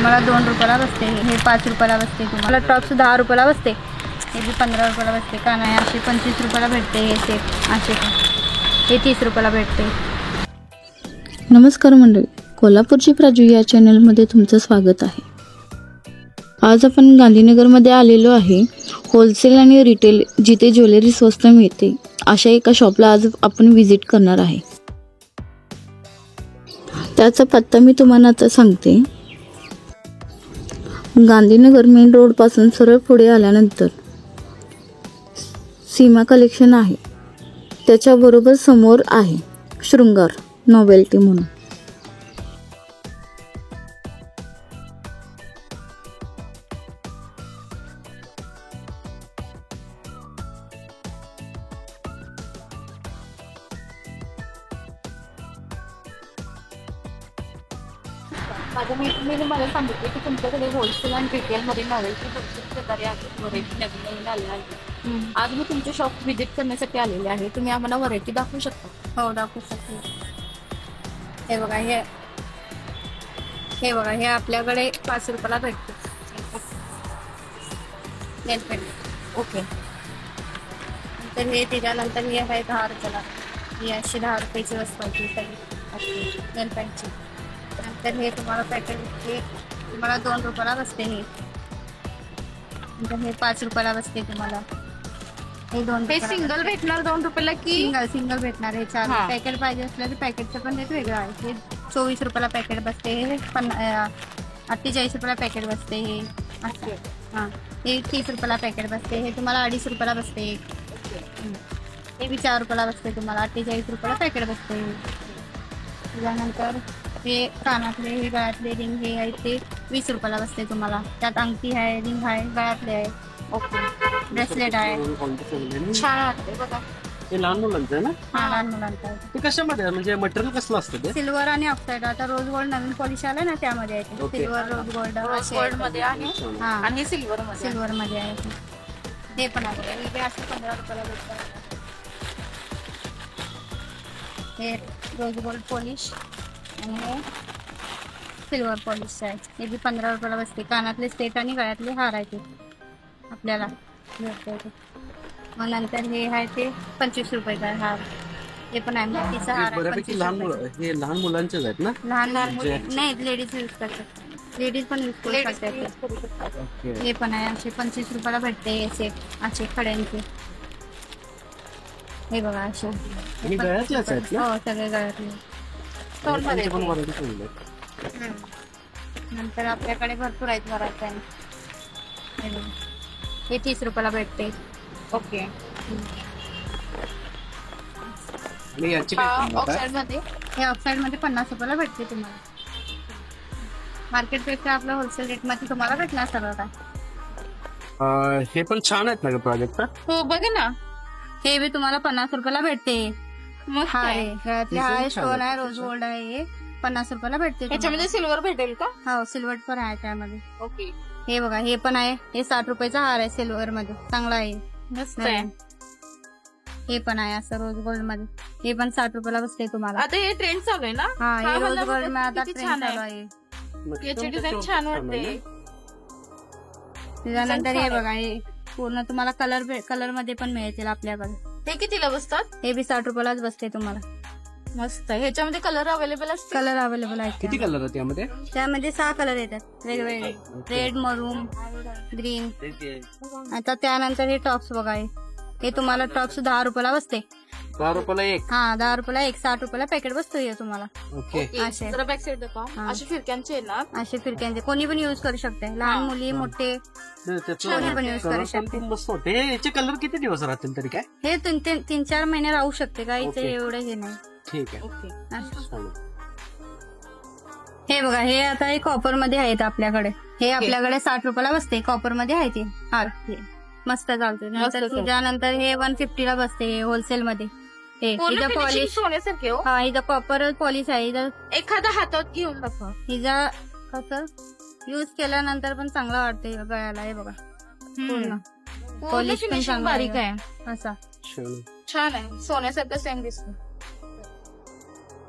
तुम्हाला 2 रुपयाला बसते, हे 5 रुपयाला बसते, तुम्हाला टॉप्स 10 रुपयाला बसते, हे बी 15 रुपयाला बसते. कान आहे असे 25 रुपयाला भेटते, हे सेट असे हे 30 रुपयाला भेटते. नमस्कार मंडळी, कोल्हापूरची प्राजू या चॅनलमध्ये तुमचं स्वागत आहे. आज आपण गांधीनगरमध्ये आलेलो आहे. होलसेल आणि रिटेल जिथे ज्वेलरी स्वस्त मिळते अशा एका शॉपला आज आपण व्हिजिट करणार आहे. त्याचा पत्ता मी तुम्हाला आता सांगते. गांधीनगर मेन रोडपासून सरळ पुढे आल्यानंतर सीमा कलेक्शन आहे, त्याच्याबरोबर समोर आहे शृंगार नॉवेल्टी म्हणून. माझ्या मैत्रिणीने मला सांगितले की तुमच्याकडे होलसेल आणि रिटेलमध्ये नॉवेल्टी भरपूर प्रकारे व्हरायटी नवीन नवीन आल्या आहे. आज मी तुमचे शॉप व्हिजिट करण्यासाठी आलेले आहे. तुम्ही आम्हाला व्हरायटी दाखवू शकता? हो, दाखवू शकते. हे बघा, हे बघा, हे आपल्याकडे 5 रुपयाला भेटते नेल पेंट. ओके. तर हे त्याच्यानंतर हे आहे 10 रुपयाला. ही अशी 10 रुपयाची वस्तू आहे सगळी नेल पेंटची. नंतर हे तुम्हाला पॅकेट हे तुम्हाला 2 रुपयाला बसते. नंतर हे 5 रुपयाला बसते तुम्हाला. हे 2 हे सिंगल भेटणार 2 रुपयाला की सिंगल भेटणार. हे 4 पॅकेट पाहिजे असलं तर पॅकेटचं पण रेट वेगळं आहे. हे 24 रुपयाला पॅकेट बसते, हे 48 रुपयाला पॅकेट बसते. हे असं हां, हे 30 रुपयाला पॅकेट बसते. हे तुम्हाला 2.5 रुपयाला बसते. हे बी 4 रुपयाला बसते तुम्हाला. 48 रुपयाला पॅकेट बसते. त्याच्यानंतर हे कानातले, हे गळ्यातले रिंग हे आहे ते 20 रुपयाला बसते तुम्हाला. त्यात अंगठी आहे, रिंग आहे, गळ्यातले आहे. ओके. ब्रेसलेट आहे. छान वाटते बघा. हे लहान मुलांचं आहे ना? हा, लहान मुलांचा आहे. ते कशामध्ये आहे? म्हणजे मटेरियल कसलं असतं ते? सिल्वर आणि ऑक्साईड. आता रोज गोल्ड नवीन पॉलिश आलं ना, त्यामध्ये आहे ते. सिल्वर, रोज गोल्ड गोल्ड मध्ये आहे हा, आणि सिल्वर मध्ये. सिल्वर मध्ये आहे. हे पण आहे. हे असे 15 रुपयाला भेटतात. हे रोज गोल्ड पॉलिश आणि हे सिल्वर पॉलिश आहे. हे बी 15 रुपयाला बसते. कानातले सेट आणि गळ्यातले हार आहे ते आपल्याला भेटते. मग नंतर हे आहे ते 25 रुपयाचा हार. हे पण आहे मोतीचा हार आहे. बऱ्यापैकी लहान हे लहान मुलांचेच आहेत ना? लहान नाही, लेडीज यूज करतात. लेडीज पण यूज करू शकतात. हे पण आहे असे 25 रुपयाला भेटते. हे सेट असे खड्यांचे. हे बघा असे. आणि गळ्यातलेच आहेत ना? हो, सगळे गळ्यातले. त्यांचे पण व्हरायटी चांगली आहे. नंतर आपल्याकडे भरपूर आहेत व्हरायटी. हे 30 रुपयाला भेटते. ओके. आणि याची काय किंमत आहे? ऑक्साईड मध्ये हे ऑक्साईड मध्ये 50 रुपयाला भेटते तुम्हाला. मार्केटपेक्षा आपल्या होलसेल रेट मध्ये तुम्हाला भेटणार सगळं काय. हे पण छान आहेत ना प्रोजेक्ट? हो, बघा ना. हे बी तुम्हाला 50 रुपयाला भेटते. मग हा आहे गळ्यातले आहे, स्टोन आहे, रोज गोल्ड आहे. हे 50 रुपयाला भेटते. त्याच्यामध्ये सिल्वर भेटेल का? हो, सिल्वर पण आहे त्यामध्ये. ओके. हे बघा, हे पण आहे. हे 60 रुपयाचा हार आहे सिल्वर मध्ये, चांगला आहे. मस्त आहे. हे पण आहे असं रोज गोल्ड मध्ये. हे पण 60 रुपयाला बसते तुम्हाला. आता हे ट्रेंड चालू आहे ना? हा, हे रोज मला गोल्ड मध्ये आता किती ट्रेंड छान चालू आहे. आहे. याची डिझाईन छान वाटते. त्याच्यानंतर हे बघा, हे पूर्ण तुम्हाला कलर मध्ये पण मिळतील आपल्याकडे. ते कितीला बसतात? हे बी 60 रुपयालाच बसते तुम्हाला. मस्त. ह्याच्यामध्ये कलर अवेलेबल असते? कलर अवेलेबल आहेत. किती कलर आहेत त्यामध्ये? त्यामध्ये 6 कलर येतात वेगवेगळे. रेड, मरून, ग्रीन. आता त्यानंतर हे टॉप्स बघा, हे तुम्हाला टॉप्स 10 रुपयाला बसते. 10 रुपयाला एक? हा, 10 रुपयाला एक. 60 रुपयाला पॅकेट बसतो हे तुम्हाला. ओके. असे जरा बॅक साईड दाखवा. असे फिरक्यांचे आहे ना? असे फिरक्यांचे कोणी पण युज करू शकते. लहान मुली, मोठे कोणी पण यूज करू शकते. मस्त होते. याचे कलर किती दिवस राहतील तरी काय? हे 3-4 महिने राहू शकते. काहीच एवढं हे नाही. ठीक आहे. असं. हे बघा, हे आता हे कॉपर मध्ये आहेत आपल्याकडे. हे आपल्याकडे 60 रुपयाला बसते. कॉपर मध्ये आहे ते हार. मस्त चालते. त्यानंतर हे 150 ला बसते होलसेल मध्ये. हे इथं पॉलिश सोन्यासारखे हो. हा, इथं कॉपर पॉलिश आहे. इथं एखादा हातात घेऊन दाखवा. हिचा कसं युज केल्यानंतर पण चांगला वाटते गळ्याला. हे बघा, पूर्ण पॉलिश पण चांगली बारीक आहे. असा छान आहे. सोन्यासारखं सेम दिसतो.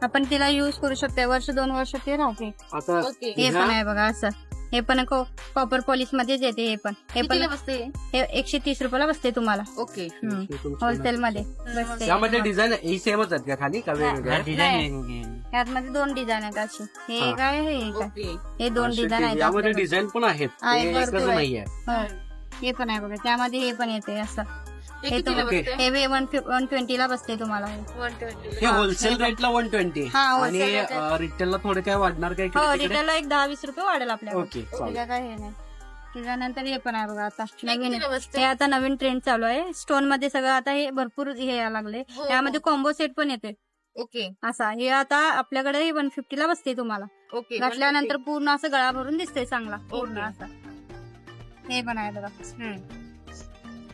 आपण तिला युज करू शकतो. 1-2 वर्ष ते राहते. आता ओके. हे पण आहे बघा असं. हे पण कॉपर पॉलिश मध्येच येते. हे पण कितीला बसते हे 130 रुपयाला बसते तुम्हाला ओके. होलसेल मध्ये बसते. त्यामध्ये डिझाईन ही सेमच आहेत का खाली का वेगवेगळ्या? यामध्ये 2 डिझाईन आहेत अशी. हे हा. काय हे काय ओके. हे 2 डिझाईन आहेत यामध्ये आपल्याकडे. डिझाईन पण आहेत आहे, ते भरपूर एकच आहे. नाहीये. हो. हे पण आहे बघा. त्यामध्ये हे पण येते असं. हे हे कितीला तुम्हाला- बसते? हे 120 ला बसते तुम्हाला. 120. हे होलसेल रेटला 120 हा, आणि wholesale rate. रिटेलला थोडे काय वाढणार काय हो इकडे तिकडे? रिटेलला एक 10-20 रुपये वाढेल आपल्याला. ओके तिला चालेल. काय हे नाही. त्याच्यानंतर हे पण आहे बघा आता नवीन कितीला बसते? हे आता नवीन ट्रेंड चालू आहे. स्टोन मध्ये सगळं आता हे भरपूर हे यायला लागले. हो. त्यामध्ये कॉम्बो सेट पण येते ओके असा. हे आता आपल्याकडे 150 ला बसते तुम्हाला. ओके. घातल्यानंतर पूर्ण असं गळा भरून दिसते चांगला पूर्ण ओके. असा. हे पण आहे बघा. हम्म.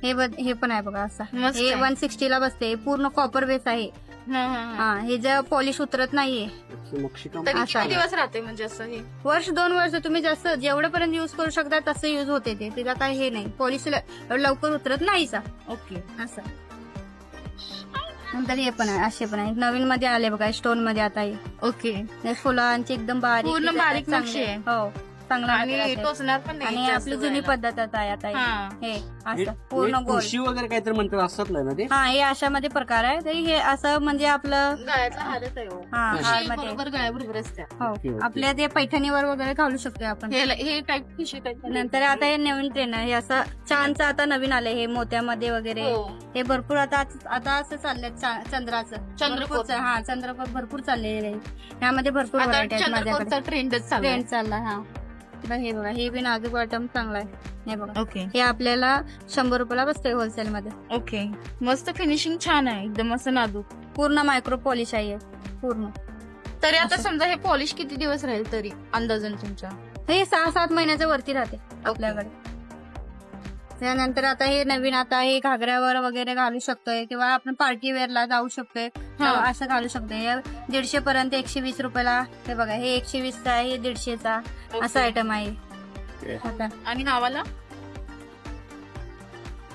हे पण आहे बघा असा. मस्त हे आहे. 160 ला बसते. पूर्ण कॉपर बेस आहे. हा, हा, हा. हा हे जे पॉलिश उतरत नाहीये. मोक्षिका तरी असं किती आहे. दिवस राहते म्हणजे असं हे? 1-2 वर्ष तुम्ही जास्त जेवढ्यापर्यंत युज करू शकता तसं युज होते ते. तिला काय हे नाही. पॉलिश लवकर उतरत नाहीचा ओके. असं. नंतर हे पण आहे असे पण आहे. नवीन मध्ये आले बघा स्टोन मध्ये आता हे. ओके. हे फुलांची एकदम बारीक पूर्ण डिझाईन बारीक चांगली नक्षी आहे. हो चांगला आणि material आहे. टोचणार पण नाही आणि जास्त आपली जुनी वेळेला. पद्धत आहे आता हा. हे हे- असं हे पूर्ण गोल. कृषी वगैरे काहीतरी म्हणतात असतात ना ते? हा हे अशामध्ये प्रकार आहे. तर हे असं म्हणजे आपलं गळ्यातला हारच आहे हो. हा अशी हारमध्ये बरोबर गळ्याबरोबर असते. हो ओके, ओके. आपल्या ते पैठणीवर वगैरे घालू शकतो आपण. हे टाईप पिशवी टाईप. नंतर आता हे नवीन ट्रेंड आहे. हे असं छानचं आता नवीन आलंय हे मोत्यामध्ये वगैरे. हो. हे भरपूर आता असं चाललंय चंद्राचं. चंद्रकोर. भरपूर हा चंद्रकोर भरपूर चाललेलं आहे. यामध्ये भरपूर आता व्हरायटी आहेत माझ्याकडे. चंद्रकोरचा ट्रेंडच चालू आहे. ट्रेंड चालला हा. तर हे बघा हे बी नाजूक बॉटम चांगला आहे. हे बघा ओके. हे आपल्याला 100 रुपयाला बसतोय होलसेल मध्ये. ओके. मस्त फिनिशिंग छान आहे एकदम असं नाजूक. पूर्ण मायक्रो पॉलिश आहे हे. पूर्ण तरी आता समजा हे पॉलिश किती दिवस राहील तरी अंदाजन तुमच्या? हे 6-7 महिन्याच्या वरती राहते आपल्याकडे. त्यानंतर आता हे नवीन आता हे घागऱ्यावर वगैरे घालू शकतोय किंवा आपण पार्टी वेअरला जाऊ शकतोय. हा. असं घालू शकतोय. हे 150 पर्यंत 120 रुपयाला. हे बघा हे 120 चा आहे. हे 150चा असं आयटम आहे. आता आणि नावाला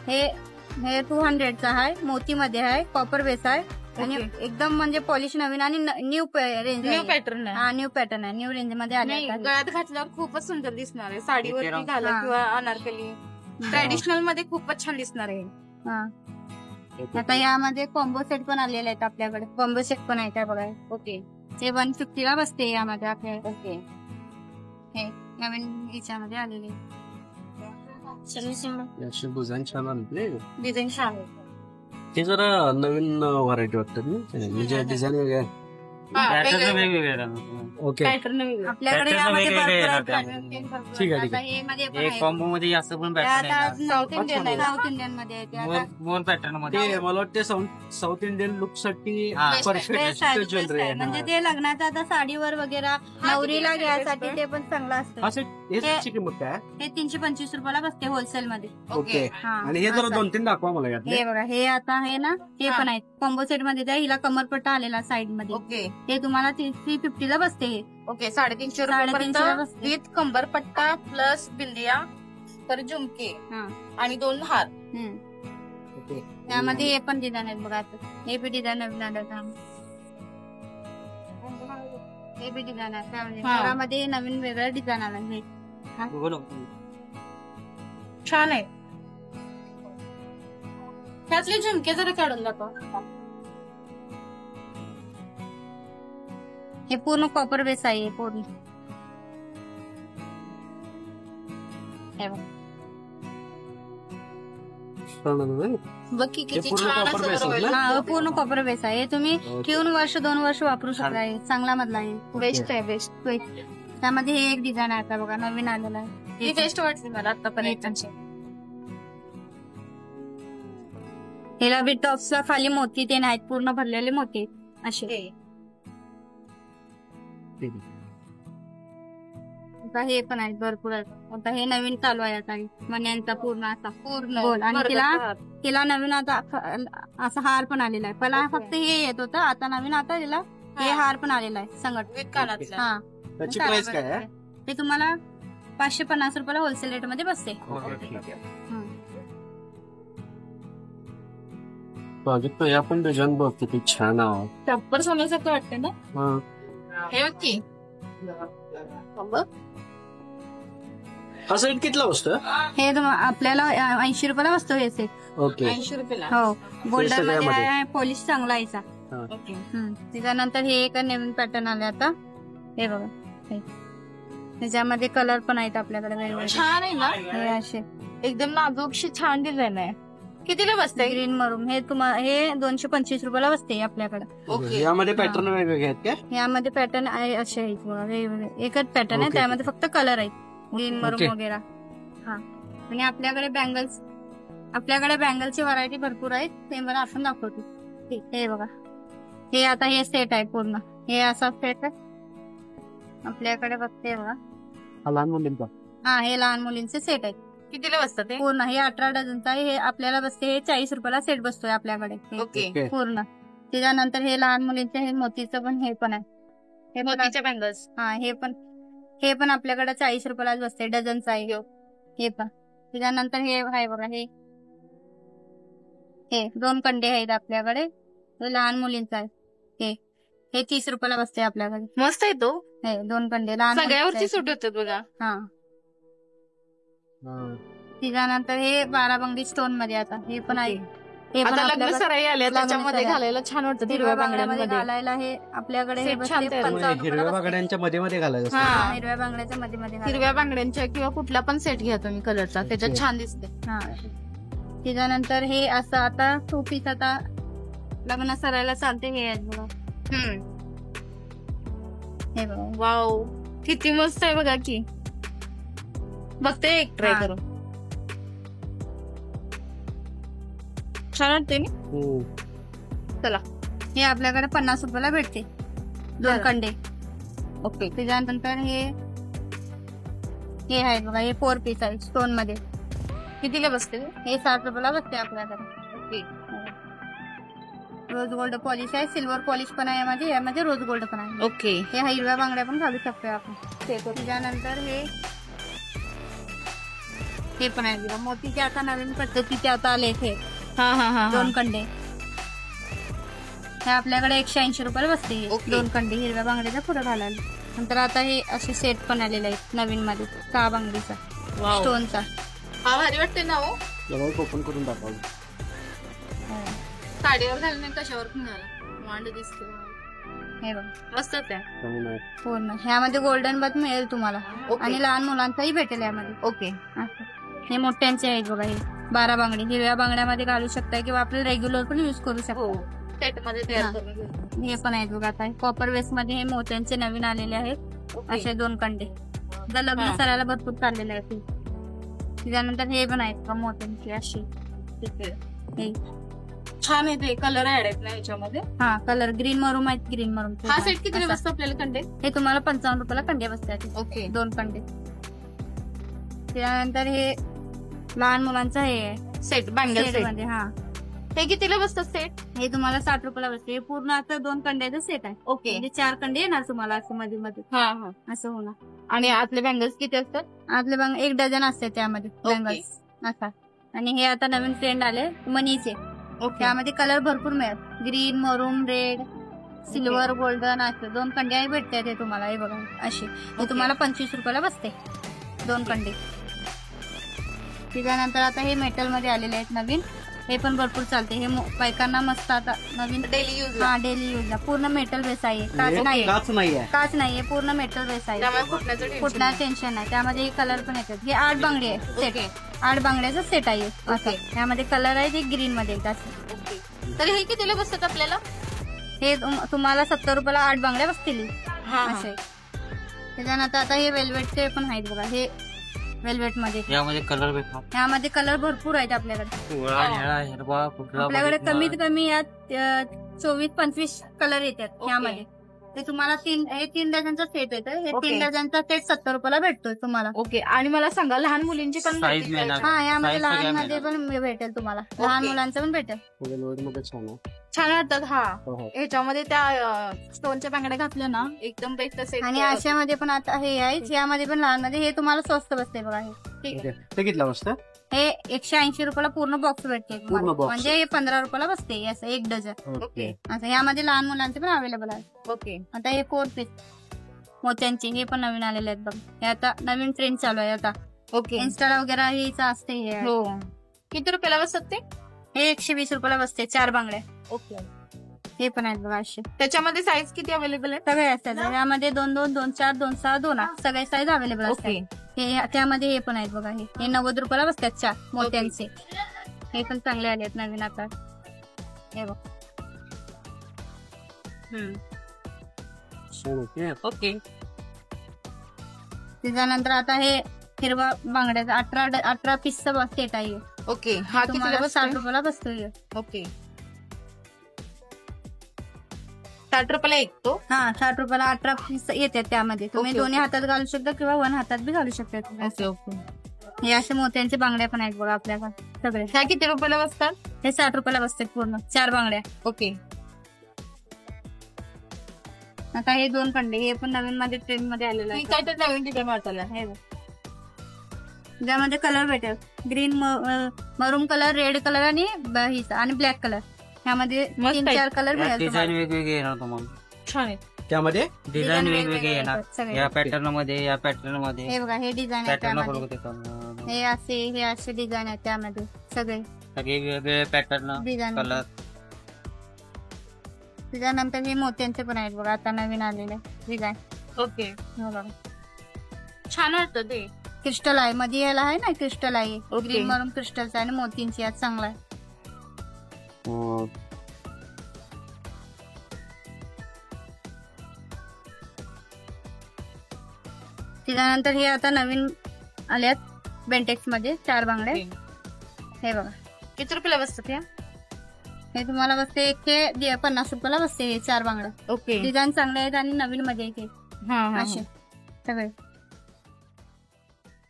हे 200चा आहे. मोतीमध्ये आहे. कॉपर बेस आहे. आणि ओके. एकदम म्हणजे पॉलिश नवीन आणि न्यू रेंज न्यू पॅटर्न आहे. हा न्यू पॅटर्न आहे. न्यू रेंज मध्ये आले नाही, आता. गळ्यात घातल्यावर खूपच सुंदर दिसणार आहे. साडीवरती घाला हा. किंवा अनारकली ट्रॅडिशनल मध्ये खूपच छान दिसणार आहे. हा. आता यामध्ये कॉम्बो सेट पण आलेले आहेत आपल्याकडे. कॉम्बो सेट पण आहे काय बघा. ओके. ते 150 ला बसते यामध्ये आपल्याकडे. ओके. हे नवीन याच्यामध्ये आलेले असे डिझाईन छान आणले. डिझाईन छान आहे. हे जरा नवीन व्हरायटी वाटतात ना म्हणजे डिझाईन वेगळे. ओके पॅटर्न वेगळं. आपल्याकडे Pattern यामध्ये वेगवेगळे भरपूर येणार आहेत त्यामध्ये. pattern. ठीक आहे, ठीक आता आहे. हे मध्ये पण एक आहे. कॉम्बो मध्ये असं पण ते पॅटर्न आता आहे साऊथ इंडियन आहे ना? साऊथ इंडियन मध्ये आहे ते आता. मोर पॅटर्न मध्ये ते मला वाटते साऊथ इंडियन लुक साठी हा. Best आहे, परफेक्ट best ज्वेलरी आहे. आहे. म्हणजे ते लग्नाचं आता साडीवर वगैरे नवरीला किती घ्यायसाठी best ते पण चांगलं असतं. असं याची किंमत काय? हे 325 रुपयाला बसते होलसेल मध्ये. ओके. हा. आणि हे जरा असं. 2-3 दाखवा मला यातले. हे बघा हे आता आहे ना हे हा. पण आहेत कॉम्बो सेट मध्ये. त्या हिला कमरपट्टा आलेला साईड मध्ये. ओके. हे तुम्हाला 350 ला बसते हे. ओके. 350 350 ला रुपये बसते. विथ कंबरपट्टा प्लस बिंदिया तर झुमके हा. आणि 2 हार. हम्म. ओके. त्यामध्ये हे पण डिझाईन आहेत बघा आता. हे बी डिझाईन नवीन आलं का? हे बी डिझाईन आहे त्यामध्ये. हा. त्यामध्ये नवीन वेगळं डिझाईन आलं हे. छान आहे. त्यातले झुमके जरा काढून दाखवा. हे पूर्ण कॉपर बेस आहे हे पूर्ण. हे बघा. बघ की हे किती पूर्ण छान copper असं base royal. आहे ना? हा पूर्ण कॉपर बेस आहे. हे तुम्ही ओके. ठेवून 1-2 वर्ष वापरू शकता. हे चांगला मधला आहे. बेस्ट आहे बेस्ट. त्यामध्ये हे एक डिझाईन आहे आता बघा नवीन आलेलं ही आहे. बेस्ट वाटली मला आतापर्यंत. ह्याला बी टॉप्सला खाली मोती ते नाहीत पूर्ण भरलेले मोती असे. ठीक आहे. आता हे पण आहेत भरपूर आहेत. आता हे नवीन चालू आहे आता मण्यांचा पूर्ण असा पूर्ण गोल. आणि भरगच्च तिला नवीन आता असा हार पण आलेला आहे. पहिला फक्त हे येत होतं आता नवीन आता तिला हे हा. हार पण आलेला आहे संगट. विथ कानातला. हा त्याची प्राइस काय आहे? ते तुम्हाला 550 रुपयाला होलसेल रेट मध्ये बसते. ओके, ठीक आहे. हं. प्रोजेक्ट या पण डिझाईन बघ किती छान आहे. टप्पर सोन्यासारखं वाटतं ना? हा. हे बघ की. बघ. हा सेट कितला बसतो? हे आपल्याला 80 रुपयाला बसतो हे सेट. ओके. 80 रुपयाला. हो, गोल्डन मध्ये सगळ्यामध्ये. आहे, पॉलिश चांगला यायचा. ओके. त्याच्यानंतर हे एक नवीन पॅटर्न आले आता, हे बघा हे. त्याच्यामध्ये कलर पण आहेत आपल्याकडे वेगवेगळे. छान आहे ना, हे असे एकदम नाजूकशी छान डिझाईन आहे. कितीला बसते? ग्रीन मरून हे हे 225 रुपयाला बसते आपल्याकडे. ओके. यामध्ये पॅटर्न वेगवेगळे आहेत का? यामध्ये पॅटर्न आहे असे आहेत बघा वेगवेगळे. एकच पॅटर्न आहे, ओके. त्यामध्ये फक्त कलर आहेत, ग्रीन मरून ओके. वगैरे. हा, आणि आपल्याकडे बँगलची व्हरायटी भरपूर आहेत, ते मला आपण दाखवतो. हे बघा, हे आता हे सेट आहे पूर्ण, हे असा सेट आहे आपल्याकडे. बघते बघा, हा लहान मुलींचा. हा हे लहान मुलींचे सेट आहेत कितीला बसतात ते? पूर्ण. हे 18 डझनचा आहे, हे आपल्याला बसते, हे 40 रुपयाला सेट बसतोय आपल्याकडे हे ओके. ओके. पूर्ण. त्याच्यानंतर हे लहान मुलींचे हे मोतीचं पण हे पण आहे, हे पण मोतीच्या बँगल्स. हा हे पण आपल्याकडे 40 रुपयालाच बसते, डझनचं आहे हे पण. त्याच्यानंतर हे आहे बघा, हे 2 कंडे आहेत आपल्याकडे, हे लहान मुलींचं आहे. हे 30 रुपयाला बसते आपल्याकडे. मस्त आहे तो. हे 2 कंडे लहान सगळ्यावरची मुलींचे सूट होते बघा. आहेत. हा, त्याच्यानंतर हे 12 बंगडी स्टोन मध्ये आता हे पण आहे. हे पण आता लग्न आपल्याकडे सराई आल्या, लग्न त्याच्यामध्ये सराई. घालायला छान वाटतं हिरव्या हिरव्या बांगड्यामध्ये बांगड्यांमध्ये. घालायला हे आपल्याकडे हे सेट बसते छान तयार. 55 रुपयाला हिरव्या बसते. बागड्यांच्या मध्ये घालायचं हा. असतं. हिरव्या बांगड्याच्या मध्ये घालायला. हिरव्या बांगड्यांच्या किंवा कुठला पण सेट घ्या तुम्ही कलरचा, त्याच्यात ओके. छान दिसते. हा, त्याच्यानंतर हे असं आता 2 पीस आता लग्न सरायला चालते, हे आहेत बघा. हे बघा, वाव, किती मस्त आहे बघा की. बघते एक ट्राय हा. करून. छान वाटते ना. चला, हे आपल्याकडे 50 रुपयाला भेटते 2 बरं. कंडे. ओके. त्याच्यानंतर हे आहे बघा, हे 4 पीस आहे स्टोन मध्ये, कितीला बसते? हे 60 रुपयाला बसते आपल्याकडे. रोज गोल्ड पॉलिश आहे, सिल्वर पॉलिश पण आहे यामध्ये रोज गोल्ड पण आहे. ओके. हे हिरव्या बांगड्या पण घालू शकतो आपण. त्याच्यानंतर हे पण आहे बघा, मोतीचे आता नवीन पद्धतीचे आता आले हे हा हा हा 2 कंडे. हे आपल्याकडे 180 रुपयाला बसते हे ओके. 2 कंडे हिरव्या बांगड्याच्या पुढे घालायला. नंतर आता हे असे सेट पण आलेले आहेत नवीन मध्ये, 6 बांगडीचा वाव. स्टोनचा. हा भारी वाटते ना हो. ओपन करून दाखवलं. साडीवर घालणे कशावर पण घाला, मांड दिसते. हे बघा मस्तच आहे. पूर्ण. ह्यामध्ये गोल्डन बथ मिळेल तुम्हाला, ओके. आणि लहान मुलांचाही भेटेल यामध्ये. ओके. असं. हे मोठ्यांचे आहेत बघा, हे 12 बांगडी हिरव्या बांगड्यामध्ये घालू शकताय किंवा आपल्याला रेग्युलर पण युज करू शकतो. हो, सेट मध्ये तयार हा. करून घेऊ. हे पण आहेत बघा, आता कॉपर वेस्ट मध्ये हे मोत्यांचे नवीन आलेले आहेत, ओके. असे 2 कंडे. आता लग्न हा. सरायला भरपूर चाललेले आहेत. त्याच्यानंतर हे पण आहेत का मोत्यांचे असे, हे छान आहे ते, कलर ऍड आहेत ना याच्यामध्ये. हा कलर ग्रीन मरून आहेत, ग्रीन मरून. हा सेट किती बसतो आपल्याला कंडे? हे तुम्हाला 55 रुपयाला कंडे बसतात, ओके. 2 कंडे. त्यानंतर हे लहान मुलांचं हे सेट बँगल सेट सेट मध्ये, हा हे कितीला बसतं सेट? हे तुम्हाला 60 रुपयाला बसते. हे पूर्ण आता 2 कंड्याचं सेट आहे, ओके. म्हणजे 4 कंडे येणार तुम्हाला असं मध्ये मध्ये, हा हा. असं होणार. आणि आतले बँगल्स किती असतात? आपले बघ 1 डझन असते त्यामध्ये बँगल्स असा. आणि हे आता नवीन ट्रेंड आले मनीचे, ओके. त्यामध्ये कलर भरपूर मिळेल, ग्रीन मरून रेड सिल्वर गोल्डन असं 2 कंडे भेटते ते तुम्हाला. हे बघा अशी, हे तुम्हाला 25 रुपयाला बसते 2 कंडे. त्याच्यानंतर आता हे मेटल मध्ये आलेले आहेत नवीन, हे पण भरपूर चालते. हे बायकांना मस्त आता नवीन डेली यूज. हा डेली यूजला पूर्ण मेटल बेस आहे, काच नाही, काच नाहीये. काच नाहीये, पूर्ण मेटल बेस आहे, त्यामुळे फुटण्याचं tension कुठला नाही. टेन्शन नाही. त्यामध्ये कलर पण येतात. हे 8 बांगडी आहे सेट, ओके. 8 बांगड्याचा सेट आहे असं. ओके. त्यामध्ये कलर आहे, ते ग्रीन मध्ये येतात असं. ओके. तर हे कितीला बसतात आपल्याला? हे तुम्हाला 70 रुपयाला 8 बांगड्या बसतील हा असे. त्याच्यानंतर आता हे वेल्वेटचे पण आहेत बघा, हे वेल्वेट मध्ये, यामध्ये कलर भेटणार ह्यामध्ये कलर भरपूर आहेत आपल्याकडे. पिवळा, निळा, हिरवा, कुठला आपल्याकडे बघितला. कमीत कमी यात 24-25 कलर येतात ओके. ह्यामध्ये. ते तुम्हाला 3 डझनचा सेट येतं. हे ओके. 3 डझनचा सेट 70 रुपयाला भेटतोय तुम्हाला. ओके. आणि मला सांगा, लहान मुलींची पण Size भेटतील मिळणार. का? हा यामध्ये Size सगळ्या लहान मध्ये पण भेटेल तुम्हाला, लहान मुलांचं पण भेटेल. मध्ये छान आहे. छान वाटतात. हा, हो, हो. ह्याच्यामध्ये त्या स्टोनच्या बांगड्या घातल्या ना, एकदम बेस्ट सेट. आणि अशामध्ये पण आता हे आहे, यामध्ये पण लहान मध्ये, हे तुम्हाला स्वस्त बसते बघा. हे ओके. ते कितीला बसतं? हे 180 रुपयाला पूर्ण बॉक्स भेटते तुम्हाला. पूर्ण box. म्हणजे हे 15 रुपयाला बसते असं 1 डझन. ओके. असं यामध्ये लहान मुलांचे पण अवेलेबल आहे. ओके. आता हे 4 पीस मोत्यांचे, हे पण नवीन आलेले आहेत बघ. हे आता नवीन ट्रेंड चालू आहे आता, ओके. इन्स्टाला वगैरे हेच असते हे. हो. किती रुपयाला बसतात ते? हे 120 रुपयाला बसते 4 बांगड्या. ओके. हे पण आहेत बघा असे त्याच्यामध्ये साईज किती अवेलेबल आहे? सगळे असतात. यामध्ये 2-2, 2-4, 2-6, 2-8 सगळे साईज अवेलेबल ओके. असतात. हे त्यामध्ये हे पण आहेत बघा. हे 90 रुपयाला बसतात 4 मोत्यांचे. हे पण चांगले आले आहेत नवीन आता. हे बघ. ओके. त्याच्यानंतर आता हे हिरवा बांगड्याचा 18 पीसचा सेट आहे. ओके. हा कितीला तुम्हाला 60 बसतो? रुपयाला बसतोय. ओके. 60 रुपयाला एक तो. हा 60 रुपयाला 18 पीस येतात त्यामध्ये. तुम्ही ओके, दोन्ही ओके. हातात घालू शकता किंवा वन हातात बी घालू शकता तुम्ही. ओके. ओके. हे असे मोत्यांचे बांगड्या पण आहेत बघा आपल्याकडे सगळे. ह्या किती रुपयाला बसतात? हे 60 रुपयाला बसतात पूर्ण 4 बांगड्या. ओके. आता हे 2 कंडे हे पण नवीन मध्ये ट्रेंड मध्ये आलेलं आहे. काय तर नवीन डिझाईन वाटायला. हे बघ. ज्यामध्ये कलर भेटेल ग्रीन, मरून कलर, रेड कलर आणि आणि ब्लॅक कलर. ह्यामध्ये मस्त 3-4 आहे. कलर मिळेल डिझाईन तुम्हाला. वेगवेगळे येणार तुम्हाला. छान आहे. त्यामध्ये डिझाईन वेगवेगळे वेगवेगळे येणार. येतात सगळे. या पॅटर्न मध्ये, या पॅटर्न मध्ये. हे बघा हे डिझाईन आहे पॅटर्न त्यामध्ये. हे असे डिझाईन आहेत त्यामध्ये सगळे सगळे वेगवेगळे पॅटर्न, डिझाईन. कलर. त्याच्यानंतर हे मोत्यांचे पण आहेत बघा आता नवीन आलेले डिझाईन. ओके. हो बघा. छान वाटतं ते. क्रिस्टल आहे मध्ये याला आहे ना क्रिस्टल आहे. ओके. ग्रीन मरून क्रिस्टलचा आहे आणि मोतींची आज चांगला आहे. त्याच्यानंतर हे आता नवीन आल्यात बेंटेक्स मध्ये 4 बांगड्या. हे बघा किती रुपयाला बसतात ह्या? हे तुम्हाला बसते 150 रुपयाला बसते हे 4 बांगड्या. ओके. डिझाईन चांगले आहेत आणि नवीन मध्ये येते असे सगळे.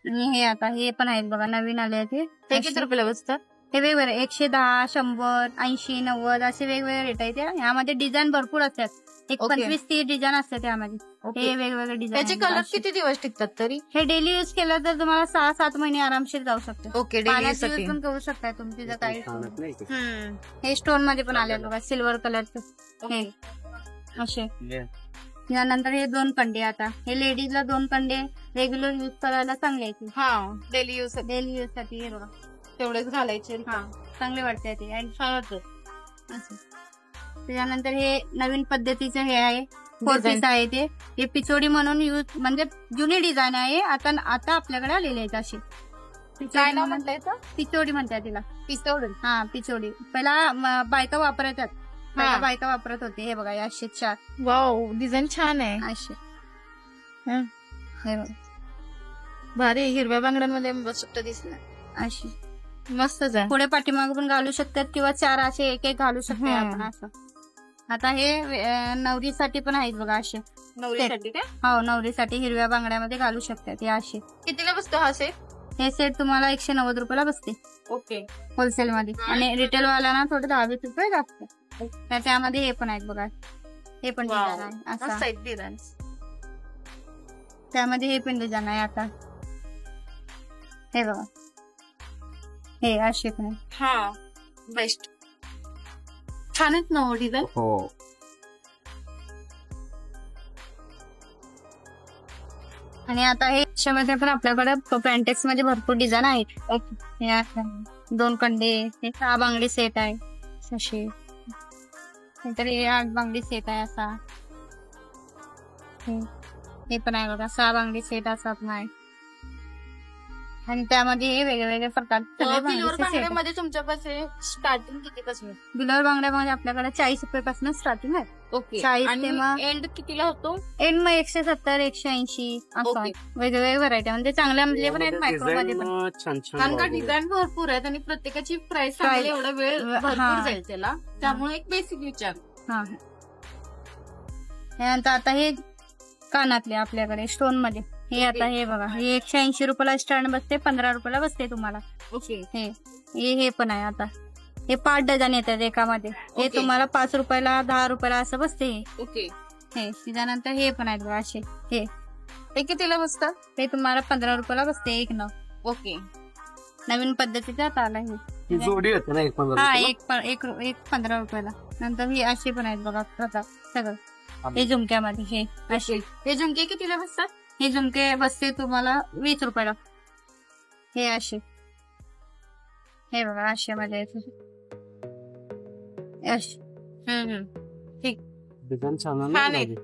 आणि हे आता हे पण आहेत बघा नवीन आले आहेत ते किती रुपयाला बसतात? हे वेगवेगळे 110, 100, 80, 90 असे वेगवेगळे रेट आहेत. ह्यामध्ये डिझाईन भरपूर असतात. एक ओके. 25-30 डिझाईन असतात त्यामध्ये. ओके. हे वेगवेगळे त्याचे कलर डिझाईन. किती दिवस टिकतात तरी? हे डेली युज केलं तर तुम्हाला 6-7 महिने आरामशीर जाऊ शकतो. ओके. पाण्यात डेली यूज पण करू शकता तुम्ही तिचं काही. नाही का? हे स्टोन मध्ये पण आले बघा सिल्वर कलरचं. हे असे. यानंतर हे 2 कंडे आता हे लेडीजला 2 कंडे रेग्युलर युज करायला चांगले आहेत. हा डेली यूज डेली युज साठी हे बघा तेवढेच घालायचे. हा चांगले वाटते ते. आणि छान वाटतं. असं. त्याच्यानंतर हे नवीन पद्धतीचं हे आहे 4 Design. पीस आहे ते. हे पिचोडी म्हणून यूज म्हणजे जुनी डिझाईन आहे. आता आपल्याकडे आलेले आहेत असे. काय नाव म्हटलंय तर? पिचोडी म्हणतात तिला. पिस्तौल. हा पिचोडी. पहिला बायका वापरतात. पहिला बायका वापरत होते. हे बघा हे असे 4 वाव डिझाईन छान आहे. असे. हं. हे बघा भारी. हिरव्या बांगड्यांमध्ये सुट्ट दिसणार. अशी मस्तच आहे. पुढे पाठीमाग पण घालू शकतात किंवा 4 असे एक घालू शकतो आपण असं. आता हे नवरीसाठी पण आहेत बघा असे. नवरीसाठी काय? हो नवरीसाठी हिरव्या बांगड्यामध्ये घालू शकतात हे असे. कितीला बसतो हा सेट? हे सेट तुम्हाला 190 रुपयाला बसते ओके. होलसेल मध्ये. आणि रिटेल वाल्याना थोडे 10-20 रुपये जास्त. त्याच्यामध्ये हे पण आहेत बघा. हे पण डिझाईन आहे मस्त असा. आहेत डिझाईन. त्यामध्ये हे पण डिझाईन आहे आता. हे बघा हे असे पण आहे. हा बेस्ट. छान आहेत ना डिझाईन. हो. आणि आता हे याच्यामध्ये पण आपल्याकडे पॅन्टेक्स मध्ये भरपूर डिझाईन आहेत. हे 2 कंडे, हे 6 बांगडी सेट आहे असे. नंतर हे 8 बांगडी सेट आहे असा. हे पण आहे बघा 6 बांगडी सेट असा पण आहे. आणि त्यामध्ये हे वेगवेगळे प्रकारचे सगळे सिल्वर बांगडीचे सेट आहेत. बांगड्यामध्ये तुमच्यापासून स्टार्टिंग किती पासून? बिलर बांगड्यामध्ये आपल्याकडे 40 रुपयापासून स्टार्टिंग आहे. ओके. 40 आणि ते मग एंड कितीला होतो? एंड मग 170, 180 असं ओके. आहे. वेगवेगळे व्हरायटी म्हणजे चांगल्या मधले पण आहेत मायक्रो मध्ये पण. डिझाईन छान छान कारण का वाटते. डिझाईन भरपूर आहेत आणि प्रत्येकाची प्राइस Price. एवढा वेळ हा. भरपूर जाईल त्याला. त्यामुळे एक बेसिक विचार. हा त्यानंतर आता हे कानातले आपल्याकडे स्टोन मध्ये. हे आता हे बघा हे 180 रुपयाला स्टँड बसते. 15 रुपयाला बसते तुम्हाला. ओके. हे पण आहे आता. हे 5 डझन येतात एकामध्ये. हे ओके. तुम्हाला 5 रुपयाला 10 रुपयाला असं बसते. ओके. हे त्याच्यानंतर हे पण आहेत बघा असे. हे कितीला बसतात? हे तुम्हाला 15 रुपयाला बसते एक नग. ओके. नवीन पद्धतीचं आता आलं हे. ही जोडी होते ना 1.15 हा रुपयाला? एक 15 रुपयाला. नंतर हे असे पण आहेत बघा प्रकार सगळं. हे झुमक्यामध्ये हे असे. हे झुमके कितीला बसतात? हे झुमके बसते तुम्हाला 20 रुपयाला. हे असे, हे बघा असे मध्ये असे डिझाईन छान आहे छान ना आहे. दादी?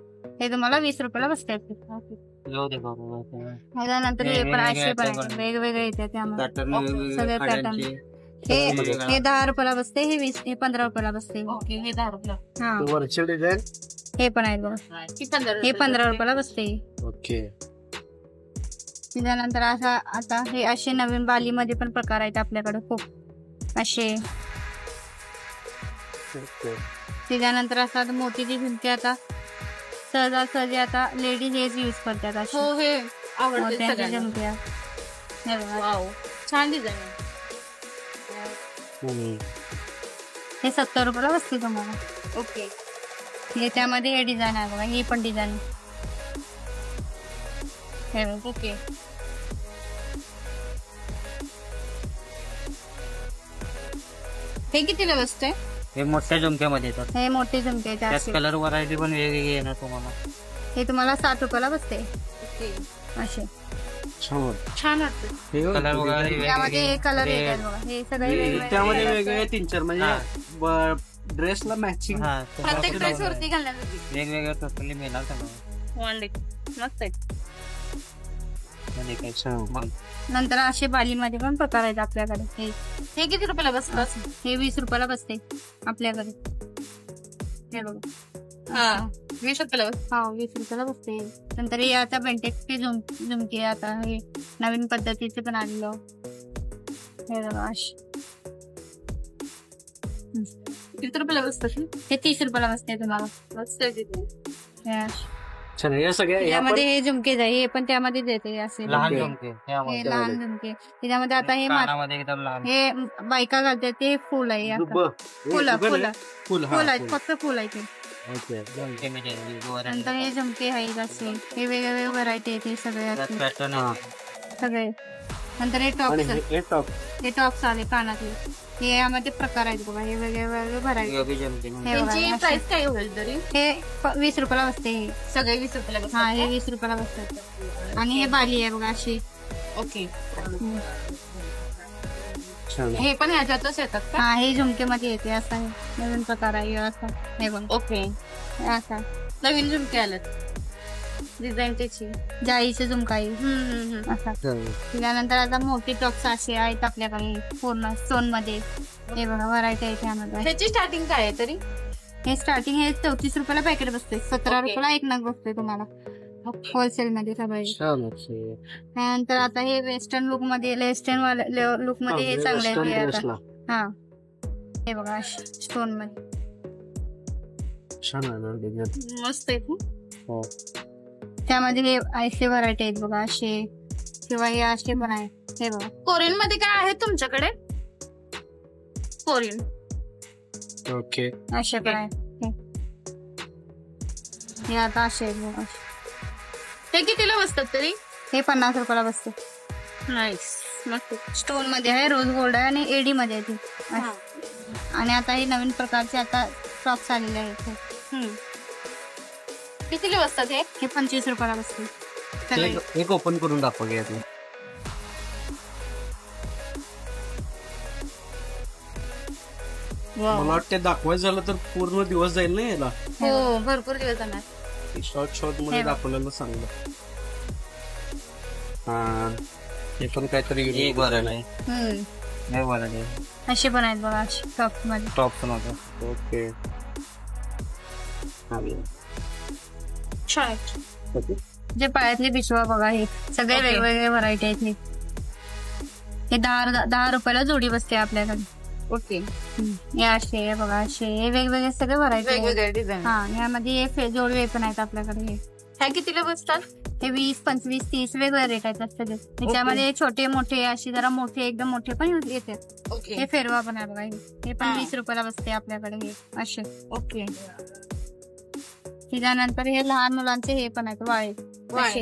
हे तुम्हाला 20 रुपयाला बसते. जाऊ दे बाबा. त्याच्यानंतर हे पण असे पण आहेत, वेगवेगळे येते त्यामध्ये पॅटर्न सगळे पॅटर्न. हे 10 रुपयाला बसते, हे 20 हे 15 रुपयाला बसते. ओके हे 10 रुपयाला. हा ते वरचे डिझाईन. हे पण आहेत बघा, ही 15 हे 15 रुपयाला बसते. ओके. त्याच्यानंतर आता हे असे नवीन बालीमध्ये पण प्रकार आहेत आपल्याकडे खूप असे. ओके. त्याच्यानंतर असं आता मोतीची झुमके आता सहजासहजी आता लेडीज हेच यूज करतात असे हो हे आवडते मोत्यांचे सगळ्यांना. झुमके. हे बघा, वाव छान डिझाईन आहे. हे 70 रुपयाला बसते तुम्हाला. ओके हे त्यामध्ये हे डिझाईन आहे बघा, ही पण डिझाईन. हे बघा, ओके हे कितीला बसते? हे मोठ्या झुमक्यामध्ये येतात. हे मोठे झुमके त्यात जास्त. कलर व्हरायटी पण वेगवेगळी येणार तुम्हाला. हे तुम्हाला 60 रुपयाला बसते ओके असे. छान वाटतं. छान वाटतं. हे कलर वगैरे त्यामध्ये हे कलर वेगवेगळे. येतात बघा, हे सगळे हे वेगवेगळे त्यामध्ये color वेगवेगळे असतात. 3-4 म्हणजे ड्रेसला मॅचिंग. हा प्रत्येक ड्रेस वरती घालण्यासाठी वेगवेगळ्या टोटली मिळणार तुम्हाला. मस्त आहे. म्हणजे काय छान. मग नंतर असे बालीमध्ये पण प्रकार आहेत आपल्याकडे. हे किती रुपयाला बसतात? हे 20 रुपयाला बसते आपल्याकडे. हे बघा, हा 20 रुपयाला बसतात. हा 20 रुपयाला बसते. नंतर हे आता बेंटेक्सचे झुमके आता हे नवीन पद्धतीचे पण आलेलं. हे बघा असे. किती रुपयाला बसतात? हे 30 रुपयाला बसते तुम्हाला. मस्त आहे तिथे. हे असे. छान. या सगळ्या या त्यामध्ये हे झुमके आहे, हे पण त्यामध्ये देते असे लहान झुमके. झुमके हे त्यामध्ये. लहान झुमके. त्याच्यामध्ये आता हे कानामध्ये एकदम लहान. हे बायका घालतात ते फुल आहे असं. फुलं फुलं फुल फुल आहेत, फक्त फुल आहे ते. ओके. झुमके म्हणजे variety. नंतर हे झुमके आहेत असे, हे वेगवेगळे व्हरायटी आहेत, हे सगळे त्यात असे पॅटर्न हा. सगळे. नंतर हे आणि टॉप्स, हे टॉप. हे टॉप्स आले कानातले. हे यामध्ये प्रकार आहेत बघा, हे वेगवेगळे व्हरायटी. योगी झुमके. हे बघा, त्यांची असे. प्राइस काय होईल तरी? हे 20 रुपयाला बसते. हे सगळे 20 रुपयाला हा बसतात हे का? 20 रुपयाला बसतात. आणि हे बाली आहे बघा अशी. ओके छान. हे पण ह्याच्यातच येतात का? हा हे झुमकेमध्ये येते असा हे नवीन प्रकार आहे हे असा. हे बघा ओके हे असा नवीन झुमके आलेत डिझाईन त्याची. जाईचे झुमका आहे असा. छान. त्यानंतर आता मोठी टॉप्स असे आहेत आपल्याकडे पूर्ण स्टोन मध्ये. हे बघा व्हरायटी आहे त्यामध्ये. ह्याची स्टार्टिंग काय आहे तरी? हे स्टार्टिंग हे 34 रुपयाला पॅकेट बसते. 17 ओके. रुपयाला एक नग बसते तुम्हाला होलसेल मध्ये सगळे. छान आहे. त्यानंतर आता हे वेस्टर्न लुक मध्ये, वेस्टर्न लुक मध्ये हे चांगले आहे हे आता. हा हे बघा स्टोन मध्ये छान आहे ना डिझाईन. मस्त आहे खूप. हो. त्यामध्ये हे असे व्हरायटी आहेत बघा असे, किंवा हे असे पण आहे. हे बघा कोरियन मध्ये काय आहे तुमच्याकडे? Korean okay. असे पण आहे. हे आता असे आहेत बघा. ते कितीला बसतात तरी? हे 50 रुपयाला बसते. नाईस मस्त. स्टोन मध्ये आहे, रोज गोल्ड आहे आणि एडी मध्ये आहे ती. हा. आणि आता हे नवीन प्रकारचे आता फ्रॉक्स आलेले आहेत. हम्म. कितीला बसतात हे? हे 25 रुपयाला बसते सगळे. एक ओपन करून दाखवा घ्या ते. मला वाटतं दाखवायचं झालं तर पूर्ण दिवस जाईल ना याला. हो भरपूर दिवस जाणार. शॉर्ट मध्ये हे बघ. दाखवलेलं चांगलं. हा हे पण काहीतरी एक variety आहे. हे variety आहे. असे पण आहेत बघा टॉप मध्ये. टॉप पण होतं. ओके. छान. जे पायातले पिशवा बघा, हे सगळे ओके. वेगवेगळे व्हरायटी आहेत. हे 10 रुपयाला जोडी बसते आपल्याकडे. ओके हे असे हे बघा असे, हे वेगवेगळे सगळे व्हरायटी आहेत. वेगवेगळे डिझाईन. हा यामध्ये हे जोडवे पण आहेत आपल्याकडे. हे ह्या कितीला बसतात? हे 20, 25, 30 वेगवेगळे रेट आहेत असतात. त्याच्यामध्ये छोटे मोठे अशी जरा मोठे एकदम मोठे पण येतात. ओके हे फेरवा पण आहे बघा, हे पण हा. 20 रुपयाला बसते आपल्याकडे. हे असे. ओके त्याच्यानंतर हे लहान मुलांचे हे पण आहेत वाळे वाळे. असे.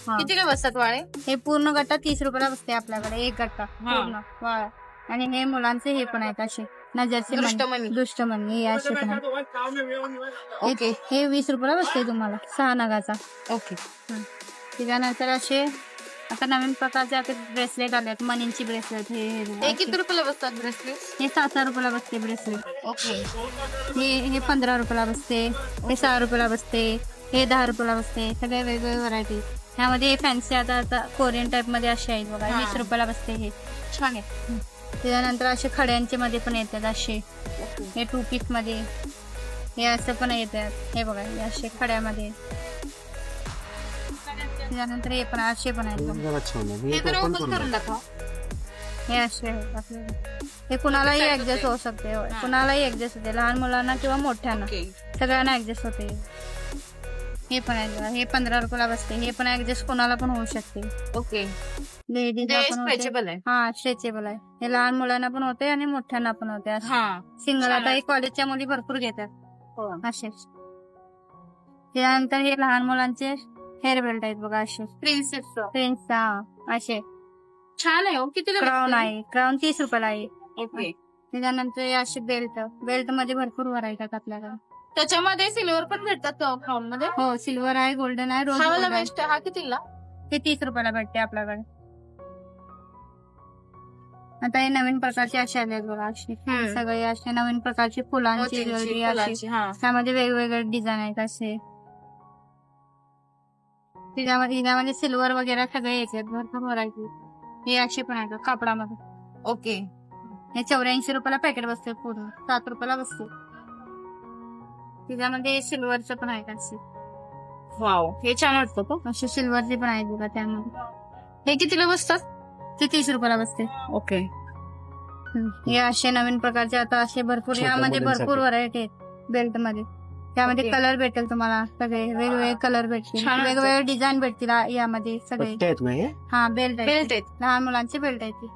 हा. कितीला बसतात वाळे? हे पूर्ण गट्टा 30 रुपयाला बसते आपल्याकडे. एक गट्टा पूर्ण वाळा. आणि हे मुलांचे हे पण आहेत असे नजरचे दृष्टमणी. दृष्टमणी हे असे पण आहेत. ओके हे 20 रुपयाला बसते तुम्हाला 6 नगाचा. ओके त्याच्यानंतर असे आता नवीन प्रकारचे आता ब्रेसलेट आलेत, मनींची ब्रेसलेट. हे किती रुपयाला बसतात ब्रेसलेट? हे 7 रुपयाला बसते ब्रेसलेट. ओके. हे 15 रुपयाला बसते, हे 6 रुपयाला बसते, हे 10 रुपयाला बसते. सगळे वेगवेगळे व्हरायटी. ह्यामध्ये हे फॅन्सी आता कोरियन टाईप मध्ये असे आहेत बघा. 20 रुपयाला बसते. हे छान आहे. त्याच्यानंतर असे खड्यांचे मध्ये पण येतात असे. हे 2 पीस मध्ये हे असं पण येतात. हे बघा हे असे खड्यामध्ये. त्याच्यानंतर हे पण असे पण आहेत बघा. जरा छान आहे. हे हे तर open ओपन करून करून दाखवा. हे असे आहेत आपल्याला. हे कुणालाही ऍडजस्ट होऊ शकते. होय. कुणालाही ऍडजस्ट होते, लहान मुलांना किंवा मोठ्यांना ओके. सगळ्यांना ऍडजस्ट होते. हे पण आहे बघा. हे 15 रुपयाला बसते. हे पण ऍडजस्ट कोणाला पण होऊ शकते. ओके. लेडीजला ते पण होते. स्ट्रेचेबल आहे. हा स्ट्रेचेबल आहे. हे लहान मुलांना पण होते आणि मोठ्यांना पण होते. हा. सिंगल छान आता आहे. हे कॉलेजच्या मुली भरपूर घेतात हो. असेच. त्यानंतर हे लहान मुलांचे हेअर बेल्ट आहेत बघा असे. प्रिन्सेसचं. प्रिन्स असे. छान आहे. हो कितीला क्राऊन बसतं? आहे. क्राऊन 30 रुपयाला आहे. ओके. त्याच्यानंतर हे असे बेल्ट मध्ये भरपूर व्हरायटी आहेत आपल्याकडे. त्याच्यामध्ये सिल्वर पण भेटतात क्राऊन मध्ये. हो सिल्वर आहे, गोल्डन आहे, रोज हा वाला गोल्ड आहे. बेस्ट. हा कितीला? हे 30 रुपयाला भेटते आपल्याकडे. आता हे नवीन प्रकारचे असे आले आहेत बघा असे. सगळे असे नवीन प्रकारचे फुलांची ज्वेलरी अशी. फुलाची, हा. त्यामध्ये वेगवेगळे डिझाईन आहेत असे. हिच्यामध्ये सिल्वर वगैरे सगळे येतात भरपूर व्हरायटी. हे असे पण आहेत कापडामध्ये. ओके. हे 84 रुपयाला पॅकेट बसते. पूर्ण 7 रुपयाला बसते. तिच्यामध्ये सिल्वरचं पण आहे असे. वाव, हे छान वाटतं का? असे सिल्वरचे पण आहेत बघा त्यामध्ये. हे कितीला बसतात? ते 30 रुपयाला बसते. ओके. हे असे नवीन प्रकारचे आता असे भरपूर छोट्या यामध्ये मुलांसाठी. भरपूर व्हरायटी आहेत बेल्ट मध्ये. त्यामध्ये ओके. कलर भेटेल तुम्हाला सगळे वेगवेगळे कलर भेटतील, छान वाटतं. वेगवेगळे डिझाईन भेटतील यामध्ये सगळे. पट्टे आहेत ना हे? हा बेल्ट आहे. बेल्ट आहेत. लहान मुलांचे बेल्ट आहेत ते.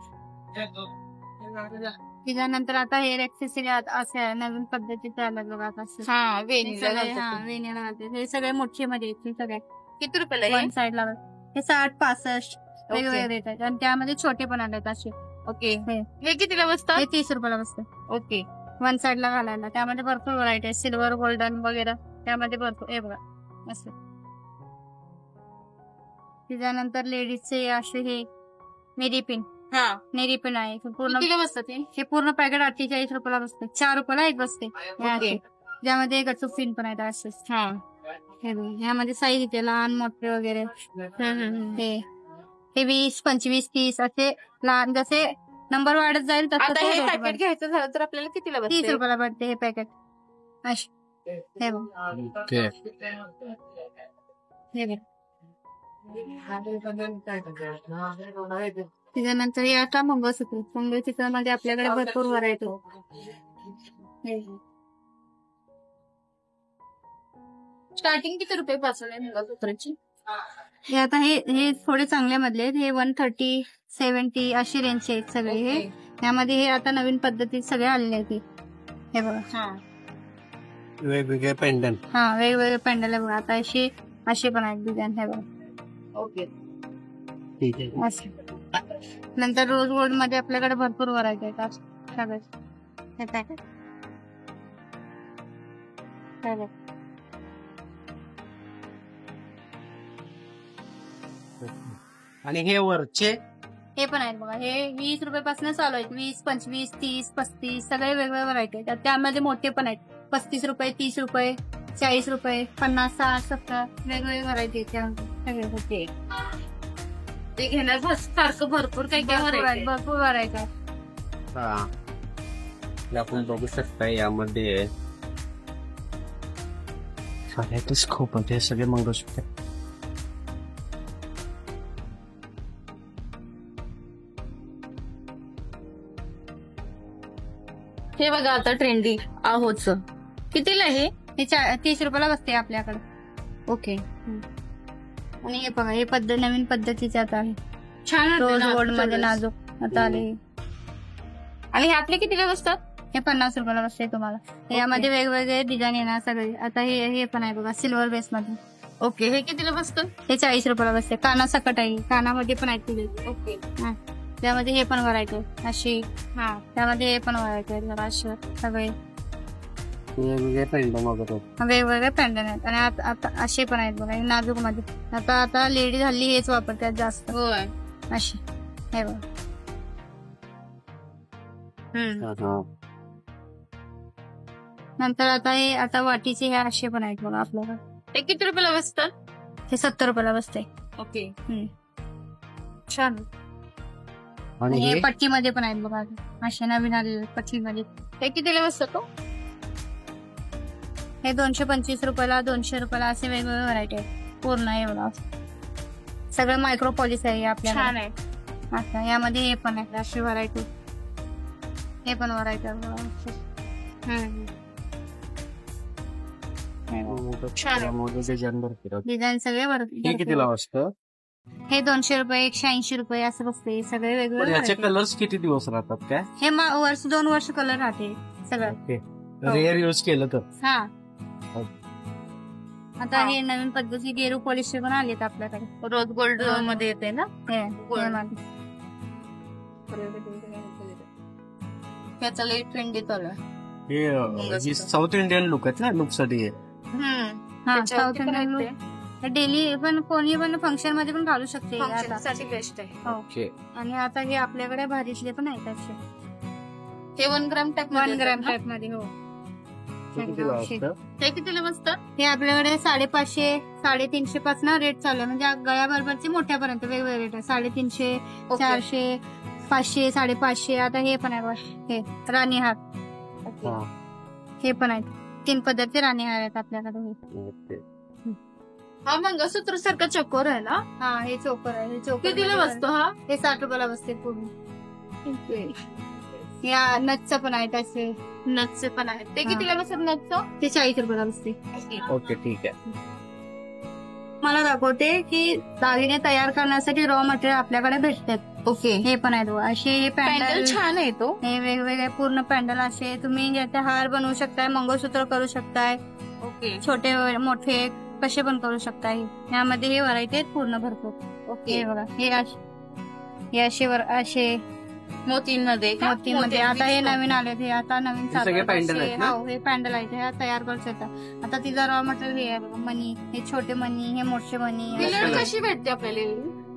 त्याच्यानंतर आता हेअर ऍक्सेसरी असे नवीन पद्धतीचे आलं बघा आता असे. हा हे वेणीला सगळे घालतात. वेणीला घालते. हे सगळे मोठे मध्ये येतील सगळे. किती रुपयाला हे? वन साईडला हे 60-65 वेगवेगळे रेट आहेत आणि त्यामध्ये छोटे पण आलेत असे. ओके. हे. हे कितीला बसतात? हे 30 रुपयाला बसतं. ओके. वन साईडला घालायला. त्यामध्ये भरपूर व्हरायटी आहे, सिल्वर, गोल्डन वगैरे. त्यामध्ये भरपूर हे बघा असं. त्याच्यानंतर लेडीजचे असे हे नेरी पिन. हा. नेरी पिन आहे पूर्ण. कितीला बसतात हे? हे पूर्ण पॅकेट 48 रुपयाला बसते. 4 रुपयाला एक बसते. हे ओके. असे. त्यामध्ये गचूक पिन पण आहेत असे. हा. हे बघा. ह्यामध्ये साईज येते लहान मोठे वगैरे. हे 20, 25, 30 असे लहान जसे नंबर वाढत जाईल तसं आता ते हे rate पॅकेट वाढतं. घ्यायचं झालं तर आपल्याला कितीला 30 बसते? रुपयाला पडते हे पॅकेट असे. हे बघा. ओके. हे बघा. त्याच्यानंतर हे आता मंगळसूत्र. मंगळसूत्रामध्ये आपल्याकडे भरपूर व्हरायटी. स्टार्टिंग किती रुपये पासून आहे मंगळसूत्राची? हे आता हे थोडे चांगल्या मधले आहेत. हे 130, 70 अशी रेंजचे आहेत सगळे. हे यामध्ये हे आता नवीन पद्धतीत सगळे आलेले आहेत. हे बघा. हा. वेगवेगळे पेंडंट. हा वेगवेगळे पॅन्डल आहे बघा. आता असे पण आहेत डिझाईन. हे बघा ओके. ठीक आहे. असे. नंतर रोज गोल्ड मध्ये आपल्याकडे भरपूर व्हरायटी आहेत सगळे. हे पॅकेट. आणि हे वरचे हे पण आहेत बघा. हे 20 रुपयापासून चालू आहेत. 20, 25, 30, 35 सगळे वेगवेगळे व्हरायटी आहेत. त्यामध्ये मोठे पण आहेत. 35 रुपये, 30 रुपये, 40 रुपये, 50, 60, 70 वेगवेगळे व्हरायटी आहेत त्यामध्ये सगळे. ओके. ते घेण्यासारखं भरपूर काही काही भरपूर व्हरायटी आहेत. हा. हे आपण बघू शकता यामध्ये व्हरायटीज खूप आहेत. हे सगळे मंगळसूत्र. हे बघा आता ट्रेंडी आहोच. कितीला हे? हे 30 रुपयाला बसते आपल्याकडे. ओके. आणि हे बघा हे नवीन पद्धतीचे आता आहे. छान वाटतं रोज ना गोल्ड आता मध्ये सगळं. नाजूक आता आले. आणि ह्यातले कितीला बसतात? हे 50 रुपयाला बसते तुम्हाला. यामध्ये वेगवेगळे डिझाईन येणार सगळे. आता हे पण आहे बघा सिल्वर बेस मध्ये. ओके. हे कितीला बसतं? हे 40 रुपयाला बसते. काना सकट आहे. कानामध्ये पण आहेत तुझे. ओके. त्यामध्ये हे पण व्हरायटी अशी. हा. त्यामध्ये हे पण व्हरायटी आहेत असे सगळे. वेगवेगळे पेंडम वगैरे आहेत. वेगवेगळे पॅन्डन आहेत आणि आता असे पण आहेत बघा नाजूक मध्ये. आता लेडीज हल्ली हेच वापरतात जास्त. होय. असे हे बघा. हा. नंतर आता वाटीचे हे असे पण आहेत बघा आपल्याला. ते किती रुपयाला बसतात? हे 70 रुपयाला बसते. ओके. छान. आणि हे हे पट्टीमध्ये पण आहेत बघा असे नवीन आलेले पट्टीमध्ये. ते कितीला बसतात तो? हे 225 रुपयाला 200 रुपयाला असे वेगवेगळे व्हरायटी आहेत. पूर्ण हे बघा सगळं मायक्रो पॉलिश आहे आपल्याला. छान आहे. आता यामध्ये हे पण आहे अशी व्हरायटी. हे पण व्हरायटी डिझाईन भरपूर आहेत. डिझाईन सगळे हे कितीला असतं? हे 200 रुपये 180 रुपये असं बसते. सगळे पण वेगवेगळे याचे variety. कलर्स किती दिवस राहतात काय? हे 2 वर्ष कलर राहते सगळं. ओके. रेअर यूज केलं तर हा. आता हे नवीन पद्धती गेरू पॉलिश पण आलेत आपल्याकडे. रोज गोल्ड मध्ये येते ना? त्याचा लई ट्रेंडी चालू आहे. हे साऊथ इंडियन लुक आहेत ना, लुक साठी आहे. हा साऊथ इंडियन डेली पण कोणी पण फंक्शन मध्ये पण घालू शकते आता. साठी बेस्ट आहे. हो. ओके. आणि आता हे आपल्याकडे भारीतले पण आहेत असे हे 1 ग्राम टाईप 1 ग्रॅम टाईप मध्ये. हो. हे कितीला असतं? ते कितीला बसतात? हे आपल्याकडे 550 350 पासून रेट चालू आहे. म्हणजे गळ्याबरोबरचे मोठ्यापर्यंत वेगवेगळे रेट आहे. 350 400 500 550. आता हे पण आहे बघा हे राणी हार. हा. हे पण आहेत 3 पद्धतीचे राणी हार आहेत आपल्याकडे. ओके. हा मंगळसूत्र सारखा चकोर आहे ना? हा हे चोकर आहे. हे चोकर कितीला बसतो हा? हे 60 रुपयाला बसते पूर्ण. या नथचं पण आहे तसे. नथचे पण आहेत. ते कितीला बसतात नथचं? ते 40 रुपयाला बसते. ओके ठीक आहे. मला दाखवते की दागिने तयार करण्यासाठी रॉ मटेरियल आपल्याकडे भेटतात. ओके. हे पण आहेत बघा असे. हे पॅन्डल पॅन्डल छान आहे तो. हे वेगवेगळे पूर्ण पॅन्डल असे तुम्ही याचे हार बनवू शकताय. मंगळसूत्र करू शकताय. ओके. छोटे मोठे कसे पण करू शकताय. यामध्ये हे व्हरायटी आहेत पूर्ण भरपूर. ओके. हे बघा हे असे मोतींमध्ये मोतीमध्ये. आता हे नवीन आले. हे आता नवीन हे सगळे पॅन्डल आहेत ना? हो हे पॅन्डल आहेत. हे तयार करू शकतात. आता तिचा रॉ मटेरियल हे आहे बघा मनी. हे छोटे मनी हे मोठे मनी. विलट कशी भेटते आपल्याला?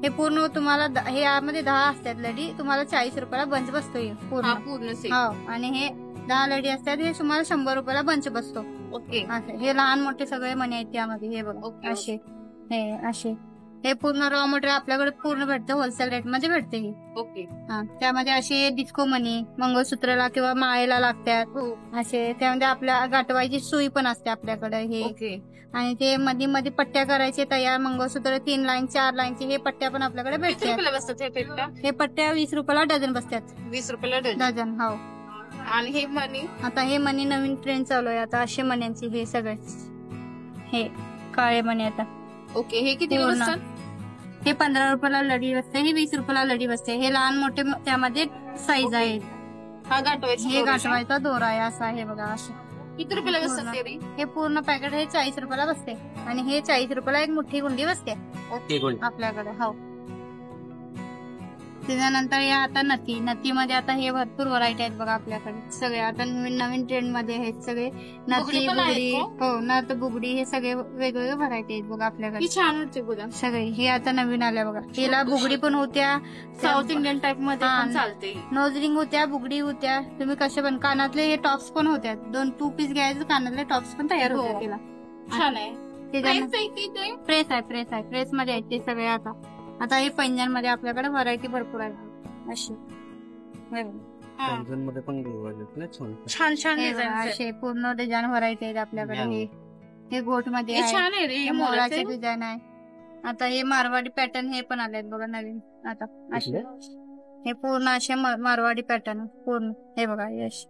हे पूर्ण तुम्हाला हे यामध्ये 10 असतात लडी. तुम्हाला 40 रुपयाला बंच बसतो हे पूर्ण. पूर्ण सेट. हो. आणि हे 10 लडी असतात. हे तुम्हाला 100 रुपयाला बंच बसतो. ओके. असे हे लहान मोठे सगळे मनी आहेत त्यामध्ये. हे बघा ओके. असे हे असे. हे पूर्ण रॉ मटेरियल आपल्याकडे पूर्ण भेटतं. होलसेल रेट मध्ये भेटते हे. ओके. हा त्यामध्ये असे डिस्को मनी मंगळसूत्राला किंवा माळेला लागतात. असे त्यामध्ये आपल्या गाठवायची सुई पण असते आपल्याकडे हे. ओके. आणि ते मध्ये मध्ये पट्ट्या करायचे तयार मंगळसूत्र 3 लाईन 4 लाईनचे हे पट्ट्या पण आपल्याकडे किती भेटतात. रुपयाला बसतात हे पेट्या? हे पट्ट्या 20 रुपयाला डझन बसतात. 20 रुपयाला डझन. डझन. हो. आणि हे मनी? आता हे मनी नवीन ट्रेंड चालू आहे आता. असे मण्यांची हे सगळे हे काळे मणी आता. ओके. हे किती पूर्ण. बसतात? हे 15 रुपयाला लडी बसते. हे 20 रुपयाला लडी बसते. हे लहान मोठे त्यामध्ये साईज आहे. हा गाठवायचा हे गाठवायचा दोरा आहे असा. हे बघा असे. किती रुपयाला बसतात ते? हे पूर्ण पॅकेट हे 40 रुपयाला बसते. आणि हे 40 रुपयाला एक मोठी गुंडी बसते आपल्याकडे. हो. त्याच्यानंतर हे आता नथीमध्ये आता हे भरपूर व्हरायटी आहेत बघा आपल्याकडे. सगळे आता नवीन ट्रेंड मध्ये आहेत सगळे. नथी पण आहेत बुगडी. का? हो नथ बुगडी हे सगळे वेगवेगळे व्हरायटी आहेत बघा आपल्याकडे. ही छान होते बघा. सगळे हे आता नवीन आल्या बघा. हिला बुगडी पण होत्या. साऊथ इंडियन टाईप मध्ये हा. पण चालते. नोजरिंग होत्या बुगडी होत्या. तुम्ही कसे पण कानातले हे टॉप्स पण होत्या. 2 पीस घ्यायचे कानातले टॉप्स पण तयार हो. होत्या तिला. छान आहे. त्याच्यानंतर Price आहे की ते? प्रेस आहे. प्रेस मध्ये आहेत ते सगळे आता हे पैंजण मध्ये आपल्याकडे व्हरायटी भरपूर आहे अशी. हा. मध्ये पण छान. छान छान हे डिझाईन बघा, असे पूर्ण डिझाईन व्हरायटी आहेत आपल्याकडे. हे गोट मध्ये हे आहे. छान आहे रे. हे हे मोराचे मोराचे. डिझाईन आहे. आता हे मारवाडी पॅटर्न हे पण आलेत बघा नवीन आता असे. हे पूर्ण असे मारवाडी पॅटर्न पूर्ण. हे बघा हे असे.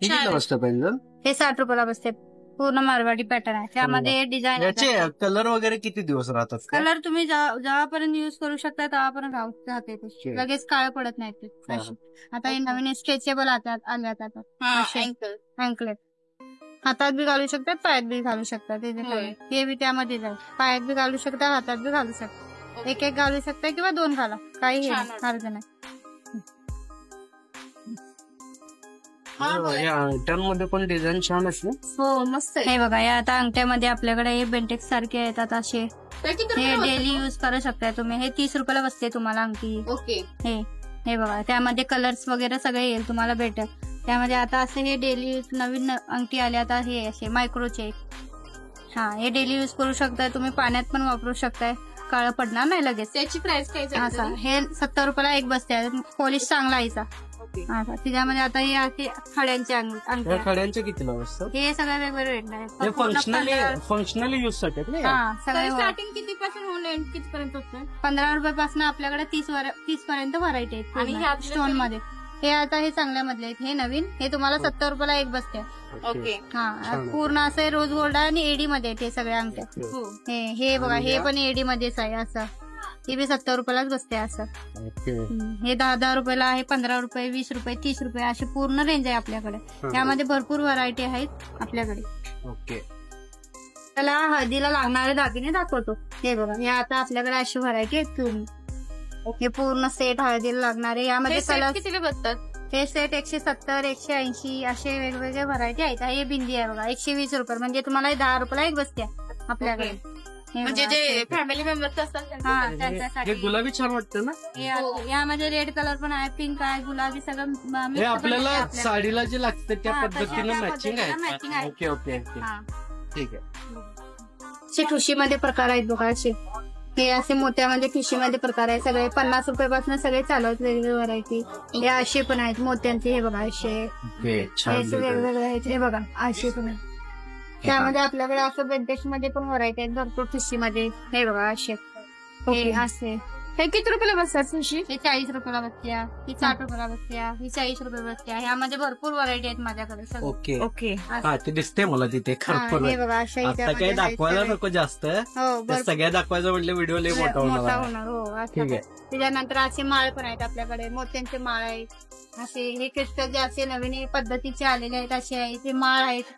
कितीला बसतं पेंडल? हे 60 रुपयाला बसते. पूर्ण मारवाडी पॅटर्न आहे. त्यामध्ये डिझाईन याचे कलर वगैरे किती दिवस राहतात काय? कलर तुम्ही जेव्हापर्यंत युज करू शकता तेव्हापर्यंत राहते ते. Okay. लगेच काळे पडत नाहीत ते हा. असे. आता हे नवीन स्ट्रेचेबल आल्यात आता हा, असे. ankle. अँकलेट हातात बी घालू शकतात पायात बी घालू शकतात. होय. हे बी त्यामध्ये जाईल. पायात बी घालू शकता हातात बी घालू शकता. एक घालू शकता किंवा 2 घाला. काही छान वाटतं. अर्ज नाही. हे अंगठ्यांमध्ये पण डिझाईन छान असते. हो मस्त आहे. हे बघा या आता अंगठ्यामध्ये आपल्याकडे हे बेंटेक्स सारखे येतात असे. ते किती हे रुपयाला डेली यूज करू शकता तुम्ही. हे 30 रुपयाला बसते तुम्हाला अंगठी. ओके. हे बघा त्यामध्ये कलर्स वगैरे सगळे येईल तुम्हाला भेटेल. त्यामध्ये आता असे हे डेली यूज नवीन अंगठी आले आता हे असे मायक्रोचे. हे डेली यूज करू शकताय तुम्ही. पाण्यात पण वापरू शकताय. काळं पडणार नाही लगेच. त्याची प्राइस काय असा हे 70 रुपयाला एक बसते. पॉलिश चांगला यायचा. ओके. त्याच्यामध्ये आता हे असे खड्यांचे या अंगठ्या. खड्यांचे कितीला बसतात? हे सगळे वेगवेगळे रेट हे फंक्शनली यूज साठी आहेत ना? सगळे स्टार्टिंग किती पासून होऊन एंड कितीपर्यंत होतं? 15 रुपयापासून आपल्याकडे 30 पर्यंत व्हरायटी आहेत. आणि ह्या स्टोन मध्ये हे आता हे चांगल्या मधले आहेत. हे नवीन हे तुम्हाला 70 रुपयाला एक बसते. ओके. पूर्ण असं रोज गोल्ड आणि एडी मध्ये आहेत हे सगळ्या अंगठ्या. हो. हे बघा हे पण एडी मध्येच आहे असं. हे बी 70 रुपयालाच बसते असं. हे 10 रुपयाला आहे. 15 रुपये 20 रुपये 30 रुपये अशी पूर्ण रेंज आहे आपल्याकडे. त्यामध्ये भरपूर व्हरायटी आहेत आपल्याकडे. ओके. त्याला हळदीला लागणारे दागिने दाखवतो. हे बघा हे आता आपल्याकडे अशी व्हरायटी आहेत पूर्ण. हे पूर्ण सेट हळदीला लागणारे. यामध्ये हे set कलर कितीला बसतात? हे सेट 170 180 असे वेगवेगळे व्हरायटी आहेत. हे बिंदी आहे बघा 120 रुपये म्हणजे तुम्हाला 10 रुपयाला एक बसते आपल्याकडे. हे म्हणजे बघा. जे फॅमिली मेंबर्स असतात त्यांच्यासाठी. हे गुलाबी छान वाटतं ना? यामध्ये रेड कलर पण आहे. पिंक आहे. गुलाबी सगळं mix हे पण आपल्याला आहे साडीला जे लागतं त्या पद्धतीनं त्या मॅचिंग पद्धतीनं matching आहे. आहे. Okay okay okay. हा. ठीक आहे. असे ठुशीमध्ये प्रकार आहेत बघा असे. हे असे मोत्यामध्ये ठुशीमध्ये प्रकार आहे सगळे. 50 रुपयापासून सगळे चालू आहेत वेगवेगळे व्हरायटी. हे असे पण आहेत मोत्यांचे. हे बघा असे ओके छान असे वेगवेगळे आहेत. हे बघा असे पण आहेत. त्यामध्ये आपल्याकडे असं बेंटेक्स मध्ये पण व्हरायटी आहेत भरपूर ठुशीमध्ये. हे बघा असे हे असे. हे किती रुपयाला बसतात सुशी? हे 40 रुपयाला बसत्या. ही 60 रुपयाला बसत्या. ही 40 रुपये बसत्या. ह्यामध्ये भरपूर व्हरायटी आहेत माझ्याकडे सगळं. ओके. ओके. हा ते दिसते मला तिथे खरं. हे बघा अशा आता काही दाखवायला नको जास्त. हो त्या सगळ्या दाखवायचं म्हटलं व्हिडिओ लय मोठा मोठा होणार. होणार. हो असं. ठीक आहे. त्याच्यानंतर असे माळ पण आहेत आपल्याकडे. मोत्यांचे माळ आहेत. असे हे क्रिस्टल जे असे नवीन पद्धतीचे आलेले आहेत असे आहेत. ते माळ आहेत.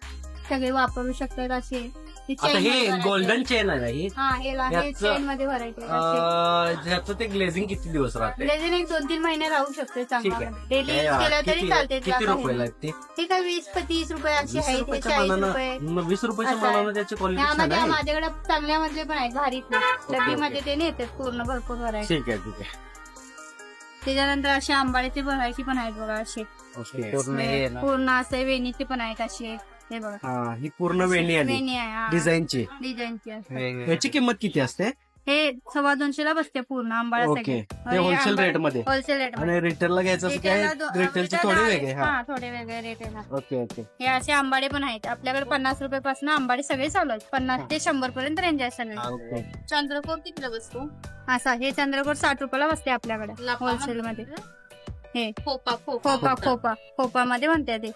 सगळे वापरू शकतात असे. आता हे गोल्डन चेन आहे ही. हे याचं- चेन मध्ये व्हरायटी ह्याचं ते ग्लेझिंग किती दिवस राहते? लेझिन एक 2-3 महिने राहू शकते ठीक चांगला. आहे. डेली यूज केलं तरी चालते. किती रुपयाला आहेत ते? हे काय 20 ते 30 रुपये असे 20 आहेत. रुपयाच्या 40 मानानं रुपये 20 रुपयाच्या असं आहे. मानानं त्याची क्वालिटी छान त्यामध्ये आहे. माझ्याकडे चांगल्या मधले पण आहेत भारीतले. डबीमध्ये ते नेतात पूर्ण भरपूर व्हरायटी. ठीक आहे ठीक आहे. त्याच्यानंतर असे आंबाड्याचे व्हरायटी पण आहेत बघा असे. ओके. पूर्ण हे ना पूर्ण असे वेणीचे पण आहेत असे. हे बघा हा ही पूर्ण वेणी आली वेणी आहे डिझाईनची. डिझाईनची असते. वेगवेगळे ह्याची किंमत किती असते? हे 225 ला बसते पूर्ण आंबाळा ओके. ते होलसेल रेट मध्ये. होलसेल रेट आणि रिटेलला घ्यायचं असं काय रिटेलचे थोडे वेगळे. हा थोडे वेगळे रेट आहे. Okay okay. हे असे आंबाडे पण आहेत आपल्याकडे. 50 रुपयापासून आंबाडे सगळे चालू आहेत. 50 ते 100 पर्यंत रेंज आहे सगळे. ओके. चंद्रकोर कितीला बसतो? असा हे चंद्रकोर 60 रुपयाला बसते आपल्याकडे होलसेल मध्ये. हे खोपा मध्ये म्हणते ते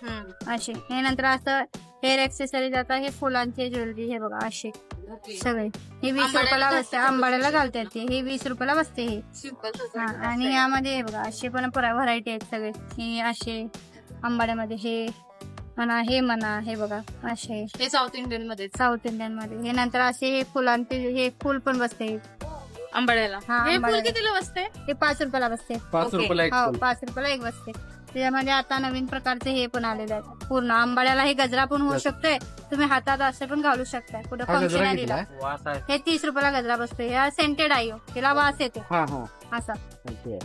असे. हे नंतर असं हेअर एक्सेसरीज आता हे फुलांचे ज्वेलरी. हे बघा असे सगळे. हे 20 रुपयाला बसते. आंबाड्याला घालतात ते. हे 20 रुपयाला बसते हे. सिंपल. आणि यामध्ये हे बघा असे पण व्हरायटी आहेत सगळे. हे असे आंबाड्यामध्ये हे म्हणा हे बघा असे हे साऊथ इंडियन मध्ये साऊथ इंडियन मध्ये. हे नंतर असे हे फुलांचे हे फुल पण बसते आंबाड्याला. हा, हे फुल आंबाड्याला. कितीला बसते? हे 5 रुपयाला बसते. 5 रुपयाला एक हो फुल. 5 रुपयाला एक बसते. त्याच्यामध्ये आता नवीन प्रकारचे हे पण आलेले आहेत पूर्ण. आंबाड्याला हे गजरा पण होऊ शकतोय. तुम्ही हातात असं पण घालू शकताय कुठे हा गजरा फंक्शनरीला. कितीला आहे? वास आहे. हे 30 रुपयाला गजरा बसतोय. हा सेंटेड आहे हो. तिला वास येते हा हा. असा. ओके.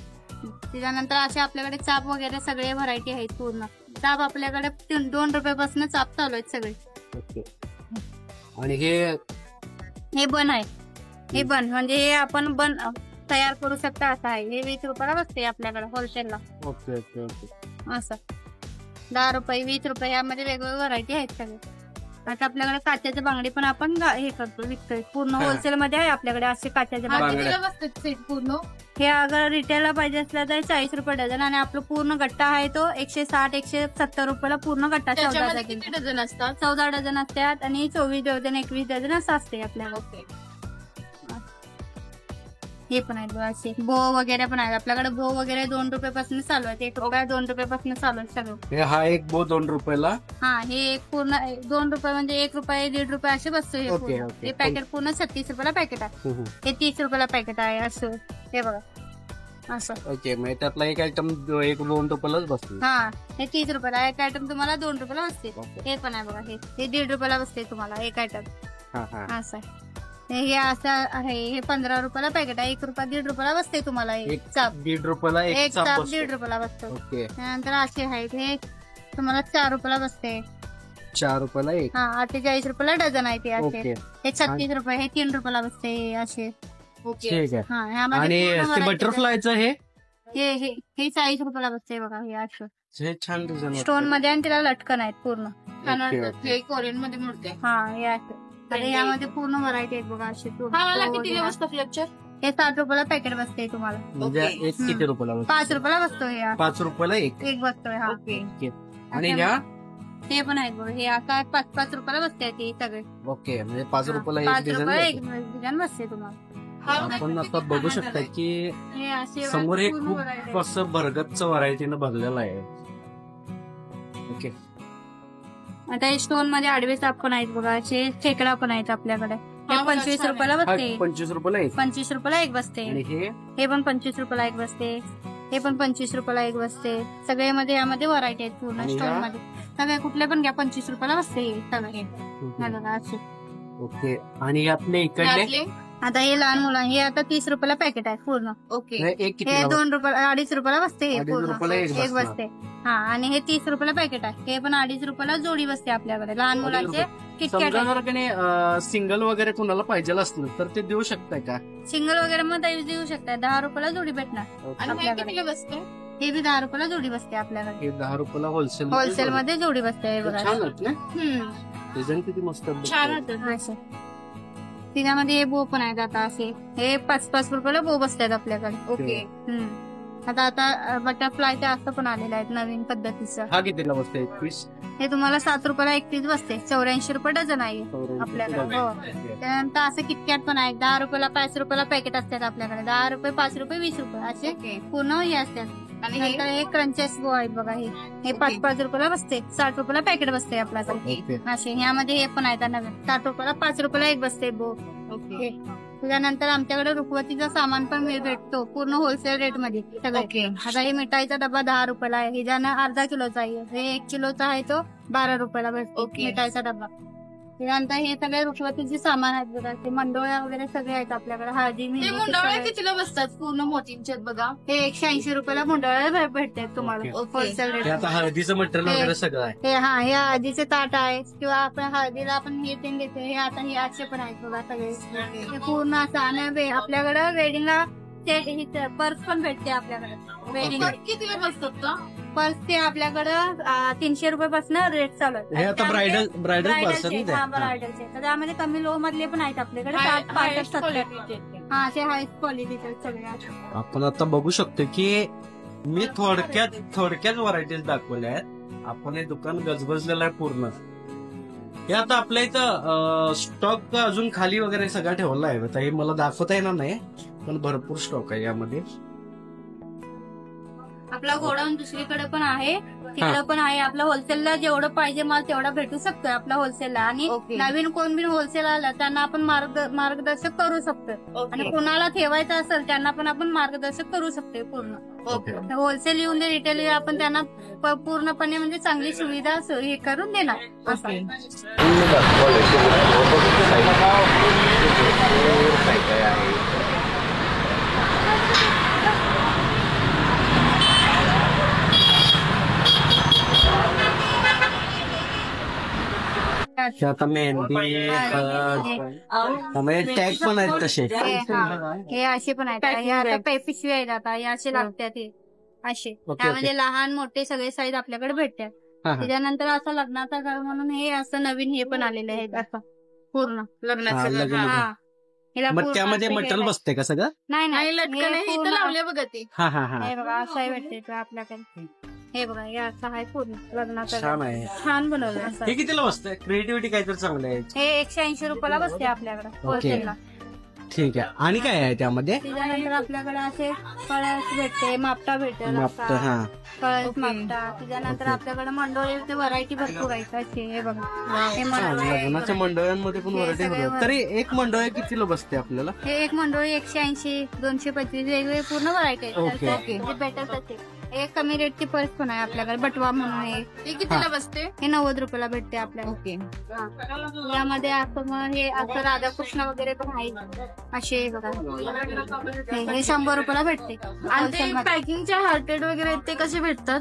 त्याच्यानंतर असे आपल्याकडे चाप वगैरे सगळे व्हरायटी आहेत पूर्ण. चाप आपल्याकडे 2 रुपयापासून चाप चालू आहेत सगळे. ओके. आणि हे बन आहे. हे बन म्हणजे हे आपण बन तयार करू शकता असं आहे. हे 20 रुपयाला बसते आपल्याकडे होलसेलला ओके ओके ओके. असं. 10 रुपये 20 रुपये यामध्ये वेगवेगळे व्हरायटी आहेत सगळे. आता आपल्याकडे काच्याचे बांगडे पण आपण हे करतो विकतोय पूर्ण होलसेल मध्ये आहे आपल्याकडे असे काच्याचे हा, बांगडे. कितीला बसतात सेट पूर्ण? हे अगर रिटेलला पाहिजे असलं तर 40 रुपये डझन. आणि आपलं पूर्ण गट्टा आहे तो 160 170 रुपयाला पूर्ण गट्टा. 14 त्याच्यामध्ये डझन किती डझन असतात? 14 डझन असतात. आणि 24 डझन 21 डझन असं असते आपल्याला. हे पण आहेत बघा असे. बो वगैरे पण आहेत आपल्याकडे. बो वगैरे 2 रुपयापासून चालू आहेत. 1 रुपया 2 रुपयापासून चालू आहेत सगळं. हा एक बो 2 रुपयाला. हे एक पूर्ण 2 रुपये म्हणजे 1 रुपये 1.5 रुपये असे बसतो हे ओके, पूर्ण. ओके. हे पॅकेट पूर्ण 36 रुपयाला पॅकेट आहे. हे 30 रुपयाला पॅकेट आहे असं. हे बघा असं. ओके, म्हणजे त्यातला एक आयटम 1-2 रुपयालाच बसतो. हा, हे 30 रुपयाला एक आयटम तुम्हाला 2 रुपयाला बसते. ओके. हे पण आहे बघा, हे 1.5 रुपयाला बसते तुम्हाला एक आयटम. हा हा. असं आहे. हे असं आहे, हे 15 रुपयाला पॅकेट आहे. 1 रुपया 1.5 रुपयाला बसते तुम्हाला हे एक चाप. 1.5 रुपयाला एक एक चाप चाप बसतो. 1.5 रुपयाला बसतो. ओके, त्यानंतर असे आहेत, हे तुम्हाला 4 रुपयाला बसते. 4 रुपयाला एक. हा, 48 रुपयाला डझन आहे ते असे. ओके, हे 36 रुपये, हे 3 रुपयाला बसते असे. ओके. ठीक आहे. हा, ह्यामध्ये आणि पूर्ण ते variety आहे. बटरफ्लायचं हे हे 40 रुपयाला बसते बघा, हे असं हे छान डिझाईन स्टोन मध्ये आणि त्याला लटकन आहेत पूर्ण. छान ओके, वाटतं. हे कोरियन मध्ये मिळते. हा, हे असं. आणि यामध्ये पूर्ण व्हरायटी आहेत बघा असे. हा मला किती बसतं फ्लेक्चर? हे 60 रुपयाला पॅकेट बसते तुम्हाला. म्हणजे ओके. एक किती रुपयाला बसतो? 5 रुपयाला बसतो हे. 5 रुपयाला एक. एक बसतोय हा. ओके. आणि ह्या हे पण आहेत बघा, हे आता 5-5 रुपयाला बसते ते सगळे. ओके, म्हणजे 5 रुपयाला 5 एक रुपयाला डिझाईन. एक डिझाईन बसते तुम्हाला. आपण आता बघू शकता की हे असे समोर हे पूर्ण खूप variety आहेत. असं भरगतचं व्हरायटीनं भरलेलं आहे. ओके, आता हे स्टोन मध्ये आडवे चाप पण आहेत बघा, असे खेकडा पण आहेत आपल्याकडे. हे हा, 25 छान रुपयाला हा बसते. 25 रुपयाला एक. 25 रुपयाला एक बसते. आणि हे पण 25 रुपयाला एक बसते. हे पण 25 रुपयाला एक बसते. सगळे मध्ये यामध्ये व्हरायटी आहेत पूर्ण आणि स्टोन ह्या? मध्ये. सगळे कुठले पण घ्या, 25 रुपयाला बसते हे सगळे. हे बघा असे. ओके, आणि यातले इकडले यातले? आता हे लहान मुलं, हे आता 30 रुपयाला पॅकेट आहे पूर्ण. ओके. हे एक किती हे 2 रुपयाला 2.5 रुपयाला बसते हे 2.5 पूर्ण. रुपयाला एक एक बसणार. बसते. हा, आणि हे 30 रुपयाला पॅकेट आहे. हे पण 2.5 रुपयाला जोडी बसते आपल्याकडे. लहान 2.5 मुलांचे किटकॅट समजा आहे. जर का नाही सिंगल वगैरे कुणाला पाहिजे असलं तर ते देऊ शकताय का? सिंगल वगैरे मध्ये देऊ शकता. 10 रुपयाला जोडी भेटणार. आणि हे आपल्याकडे. कितीला बसते? हे बी 10 रुपयाला जोडी बसते आपल्याकडे. हे 10 रुपयाला होलसेल. होलसेल मध्ये जोडी बसते हे बघा. छान आहेत ना, हम्म. डिझाईन किती मस्त आहेत. छान वाटतं. असं. तिच्यामध्ये हे बो पण आहेत आता असे. हे 5-5 रुपयाला बो बसतात आपल्याकडे. ओके. हम्म. आता बटरफ्लाय ते असं पण आलेलं आहे नवीन पद्धतीचं. हा कितीला बसते? 21. हे तुम्हाला 7 रुपयाला 1 पीस बसते. 84 रुपये डझन आहे आपल्याकडे. हो. त्यानंतर असं किटकॅट पण आहे. 10 रुपयाला 5 रुपयाला पॅकेट असतात आपल्याकडे. 10 रुपये 5 रुपये 20 रुपये असे ओके. पूर्ण हे असतात. आणि नंतर हे क्रंचेस बो आहेत बघा. हे 5-5 रुपयाला बसते. 60 रुपयाला पॅकेट बसते आपल्याकडे. ओके. असे ह्यामध्ये हे पण आहेत नवीन. 60 रुपयाला 5 रुपयाला एक बसते बो. ओके. त्याच्यानंतर आमच्याकडे रुखवतीचा सामान पण भेटतो पूर्ण होलसेल रेट मध्ये सगळे. ओके. आता हे मिठाईचा डबा 10 रुपयाला आहे. हे ज्यानं अर्धा किलोचा आहे. हे 1 किलोचा आहे तो 12 रुपयाला भेटतो ओके. मिठाईचा डबा. त्यानंतर हे सगळे रुखवतीचे सामान आहेत बघा. ते मंडोळ्या वगैरे सगळे आहेत आपल्याकडे. हळदी ते मेहंदी मुंडावळ्या सगळे. कितीला बसतात? पूर्ण मोतींचे बघा. हे 180 रुपयाला मुंडोळ्या भेटतात तुम्हाला ओके. होलसेल हे रेट. आता हळदीचं मटेरियल वगैरे सगळं आहे. हे हळदीचे ताट आहे किंवा आपण हळदीला आपण हे ते घेतो. हे आता हे असे पण आहेत बघा सगळे. हे पूर्ण असं आणि आपल्याकडे वेडिंगला पर्स पण भेटते आपल्याकडे. वेडिंग कितीला बसतात का? पर्स ते आपल्याकडं 300 रुपयापासून रेट चालू आहे. हे आता ब्रायडल पर्सन ब्रायडलचे. तर त्यामध्ये कमी लो मधले पण आहेत आपल्याकडे. 60-70. हा, असे हाय क्वालिटीचे सगळे. आपण आता बघू शकतो की मी थोडक्यात व्हरायटीज दाखवल्या आहेत. आपण हे दुकान गजबजलेलं आहे पूर्ण. हे आता आपल्या इथं स्टॉक अजून खाली वगैरे सगळं ठेवला आहे. आता हे मला दाखवता येणार नाही पण भरपूर स्टॉक आहे यामध्ये. आपला गोडाऊन दुसरीकडे पण आहे, तिकडे पण आहे. आपला होलसेलला जेवढं पाहिजे माल तेवढा भेटू शकतोय आपला होलसेलला. आणि ओके. नवीन कोण बिन होलसेल आला त्यांना आपण मार्गदर्शक करू शकतो. आणि कोणाला ठेवायचं असेल त्यांना पण आपण मार्गदर्शक करू शकतो पूर्ण. ओके. होलसेल येऊन दे, रिटेल येऊन आपण त्यांना पूर्णपणे म्हणजे चांगली सुविधा हे करून देणार असं. आता मेहंदी म्हणजे टॅग पण आहेत तसे. हे असे पण आहेत. हे आता पिशवी आहेत. आता हे असे लागतात हे असे. त्यामध्ये लहान मोठे सगळे साईज आपल्याकडे भेटतात. त्याच्यानंतर असं लग्नाचा घर म्हणून हे असं नवीन हे पण आलेलं आहे असं पूर्ण लग्नाचं. हा. हिला मग पूर्ण त्यामध्ये असं मटेरियल केलंय. बसते का सगळं? नाही लटकन हे इथं पूर्ण- लावले बघा ते. हा हा हा. हे बघा असं भेटते ते आपल्याकडे. हे बघा हे असं आहे पूर्ण लग्नाचं घर. छान आहे. छान बनवलं असं. हे कितीला बसतंय? क्रिएटिव्हिटी काहीतरी चांगलं आहे. हे 180 रुपयाला बसते आपल्याकडे होलसेलला. ठीक आहे. आणि काय आहे त्यामध्ये? त्याच्यानंतर आपल्याकडे असे कळस भेटते, मापटा भेटेल मापटा, हा. कळस मापटा. त्याच्यानंतर आपल्याकडे मंडोळीचे व्हरायटी भरपूर आहेत असे. हे बघा हे मंडोळी लग्नाच्या मंडळांमध्ये पण व्हरायटी होतात. तरी एक मंडळ कितीला बसते आपल्याला? हे एक मंडोळी 180, 225 वेगवेगळे पूर्ण व्हरायटी ओके. आहेत. भेटत असते. एक कमी रेटची पर्स पण आहे आपल्याकडे, बटवा म्हणून आहे. हे कितीला बसते? हे 90 रुपयाला भेटते आपल्याला. ओके. यामध्ये असं मग हे असं राधाकृष्ण वगैरे पण आहे असे बघा. हे 100 रुपयाला भेटते. आणि ते पॅकिंगच्या हार्टेड वगैरे आहेत ते कसे भेटतात?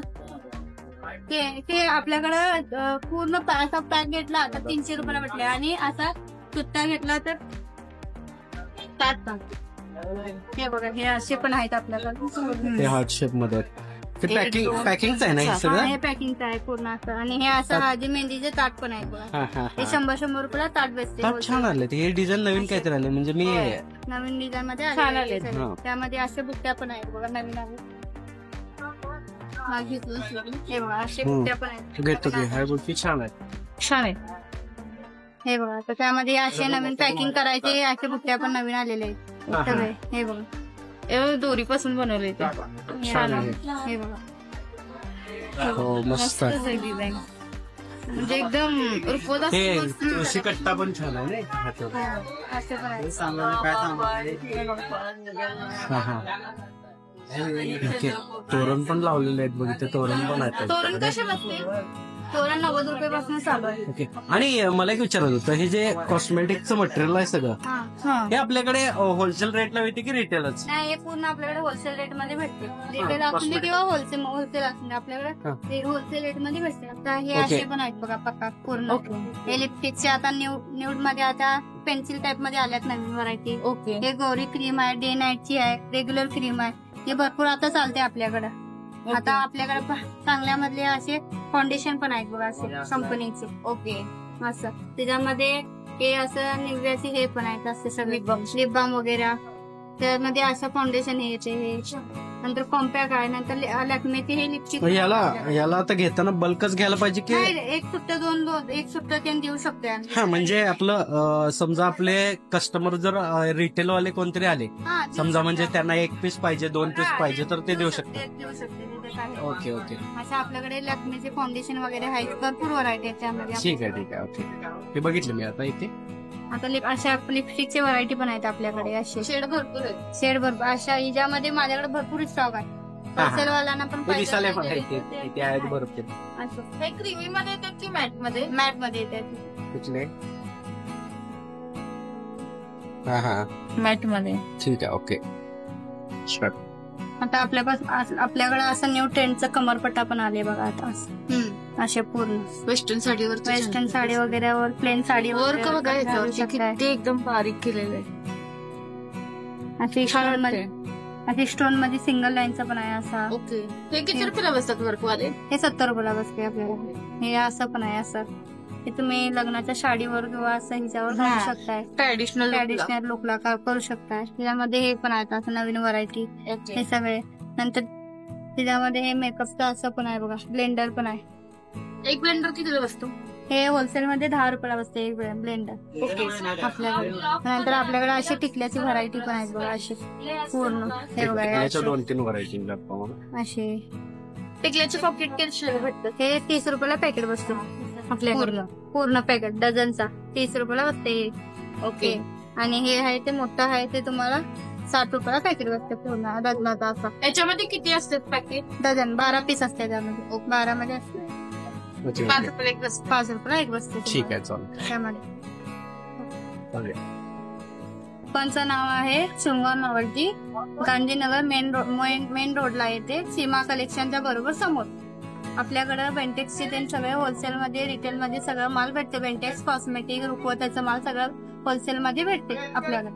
ते आपल्याकडं पूर्ण असा पॅक घेतला तर 300 रुपयाला भेटले आणि असा सुट्टा घेतला तर 7. हे बघा हे असे पण आहेत आपल्याकडे. ते हार्ट शेप मध्ये आहेत. ते पॅकिंगच आहे ना हे सगळं? हे पॅकिंगचं आहे पूर्ण असं. आणि हे असं हळदी मेहंदीचे ताट पण आहे बघा. हा, हा, हे हा. 100 रुपयाला ताट बसते. ताट छान आले. हे डिझाईन नवीन काहीतरी आले म्हणजे मी नवीन डिझाईन मध्ये छान आलेले आले. आहेत. हा. त्यामध्ये असे बुट्ट्या पण आहेत बघा नवीन आहे. हे बघा असे बुट्ट्या पण आहेत. घेतो की ह्या गोष्टी छान आहेत. छान आहे. हे बघा तर त्यामध्ये असे नवीन पॅकिंग करायचे असे बुट्ट्या पण नवीन आलेले आहेत सगळे. हे बघा दोरीपासून बनवले ते. छान आहे. हे बघा हो मस्त आहे. डिझाईन म्हणजे एकदम रुपवत हे असते. तुळशी कट्टा पण छान आहे ना ह्याच्यावर. असे पण आहेत. हा, हा. ओके. तोरण पण लावलेले आहेत बघ इथे. तोरण पण आहेत. तोरण कसे बसते? तोरण 90 रुपयापासून चालू आहे. ओके. आणि मला एक विचारायचं होतं, हे जे कॉस्मेटिकचं मटेरियल आहे सगळं, हा. हे आपल्याकडे होलसेल रेटला मिळते की रिटेलच? नाही हे पूर्ण आपल्याकडे होलसेल रेट मध्ये भेटते. रिटेल असू दे किंवा होलसेल असू दे आपल्याकडे होलसेल रेट मध्ये भेटते. आता हे ओके. असे पण आहेत बघा पक्का पूर्ण. ओके. हे लिपस्टिकचे आता न्यूड मध्ये आता पेन्सिल टाइप मध्ये आल्यात नवीन व्हरायटी. ओके. हे गौरी क्रीम आहे, डे नाईटची आहे, रेग्युलर क्रीम आहे. हे भरपूर आता चालते आपल्याकडे. आता आपल्याकडे चांगल्या मधले असे फाउंडेशन पण आहेत बघा असे कंपनीचे. ओके. असं त्याच्यामध्ये हे असं निव्याचे हे पण आहेत असे सगळे लिप बाम वगैरे. त्यामध्ये असं फाउंडेशन हे येते. हे नंतर कॉम्पॅक्ट आहे. नंतर लॅक्मेचे हे लिपस्टिक. याला आता घेताना बल्कच घ्यायला पाहिजे की? एक सुट्ट दोन एक सुट्ट त्यांनी देऊ शकतो आम्ही. हा म्हणजे आपलं समजा आपले कस्टमर जर रिटेल वाले कोणतरी आले हा, देऊ समजा म्हणजे शकतो. त्यांना 1 पीस पाहिजे 2 पीस हा, पाहिजे तर ते देऊ शकतात. देऊ शकते तिथे काय. Okay okay. असं आपल्याकडे लॅक्मेचे फाउंडेशन वगैरे आहेत. भरपूर व्हरायटी आहेत त्यामध्ये. ठीक आहे ठीक आहे. ओके. हे बघितलं मी आता इथे. आता अशा लिपस्टिकचे व्हरायटी पण आहेत आपल्याकडे. असे शेड भरपूर आहेत. शेड भरपूर अशा हिच्यामध्ये माझ्याकडे भरपूर स्टॉक आहे. हा. होलसेल वाल्यांना पण ते दिसायला पण पाहिजे आहे असेल इथे आहेत बरोबर. असं हे क्रीमी मध्ये येतात की मॅट मध्ये? मॅट मध्ये येतात. कुठले? हा हा मॅट मध्ये. ठीक आहे. ओके. आता आपल्याकडे असं न्यू ट्रेंडचं कमरपट्टा पण आले बघा आता असं. असे पूर्ण वेस्टर्न साडीवर वेस्टर्न साडी वगैरेवर प्लेन साडी वर्क बघा घालू याच्यावरती शकताय. किती एकदम बारीक केलेलं आहे. असे स्टोन मध्ये असे स्टोन मध्ये सिंगल लाईनचा पण आहे असा. ओके. हे किती रुपयाला बसतात वर्क वाले? हे 70 रुपयाला बसते आपल्याला. हे असं पण आहे असं. हे तुम्ही लग्नाच्या साडीवर किंवा असं हिच्यावर घालू शकताय. ट्रॅडिशनल. ट्रॅडिशनल लुकला करू शकताय. त्याच्यामध्ये हे पण आहेत असं नवीन व्हरायटी. हे सगळे. नंतर त्याच्यामध्ये हे मेकअपचं असं पण आहे बघा. ब्लेंडर पण आहे. एक ब्लेंडर कितीला बसतो? हे होलसेल मध्ये 10 रुपयाला बसते एक ब्लेंडर आपल्याकडे. नंतर आपल्याकडे अशी टिकल्याची व्हरायटी पण आहेत बघा अशी पूर्ण. हे बघा हे याच्या असे. 2-3 व्हरायटी असे टिकल्याचे पॉकेट किती भेटतात? हे 30 रुपयाला पॅकेट बसतो आपल्याकडे. पूर्ण पॅकेट डझनचा 30 रुपयाला बसते. ओके. आणि हे आहे ते मोठं आहे ते तुम्हाला 60 रुपयाला पॅकेट बसते पूर्ण डझनाचा असा. याच्यामध्ये किती असतात पॅकेट? डझन 12 पीस असते त्यामध्ये. 12 मध्ये असते. 5 रुपयाला एक बसतं. 5 रुपयाला एक बसते ठीक आहे. चालेल. त्यामध्ये. चालेल. दुकानचं नाव आहे शृंगार नॉवल्टी. गांधीनगर मेन रोडला येते. सीमा कलेक्शनच्या बरोबर समोर. आपल्याकडे बेंटेक्सचे ते सगळे होलसेल मध्ये रिटेल मध्ये सगळं माल भेटते. बेंटेक्स कॉस्मेटिक रुपवताचा माल सगळं होलसेल मध्ये भेटते आपल्याकडे.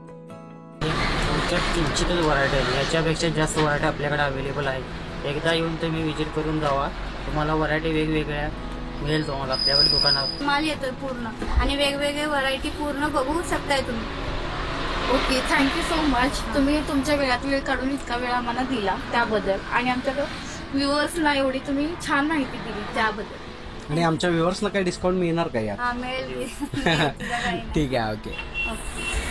किंचितच व्हरायटी आहे. याच्यापेक्षा जास्त व्हरायटी आपल्याकडे अवेलेबल आहे. एकदा येऊन तुम्ही विजिट करून जावा. तुम्हाला व्हरायटी वेगवेगळ्या मिळेल तुम्हाला आपल्याकडे दुकानात. माल येतो पूर्ण आणि वेगवेगळे व्हरायटी पूर्ण बघू शकताय तुम्ही. ओके. Thank you so much. तुम्ही तुमच्या वेळात वेळ काढून इतका वेळ आम्हाला दिला त्याबद्दल आणि आमच्या व्ह्युअर्सना एवढी तुम्ही छान माहिती दिली त्याबद्दल. आणि आमच्या व्ह्युअर्सला काही डिस्काउंट मिळणार का यात? हा मिळेल. ठीक आहे. ओके. ओके.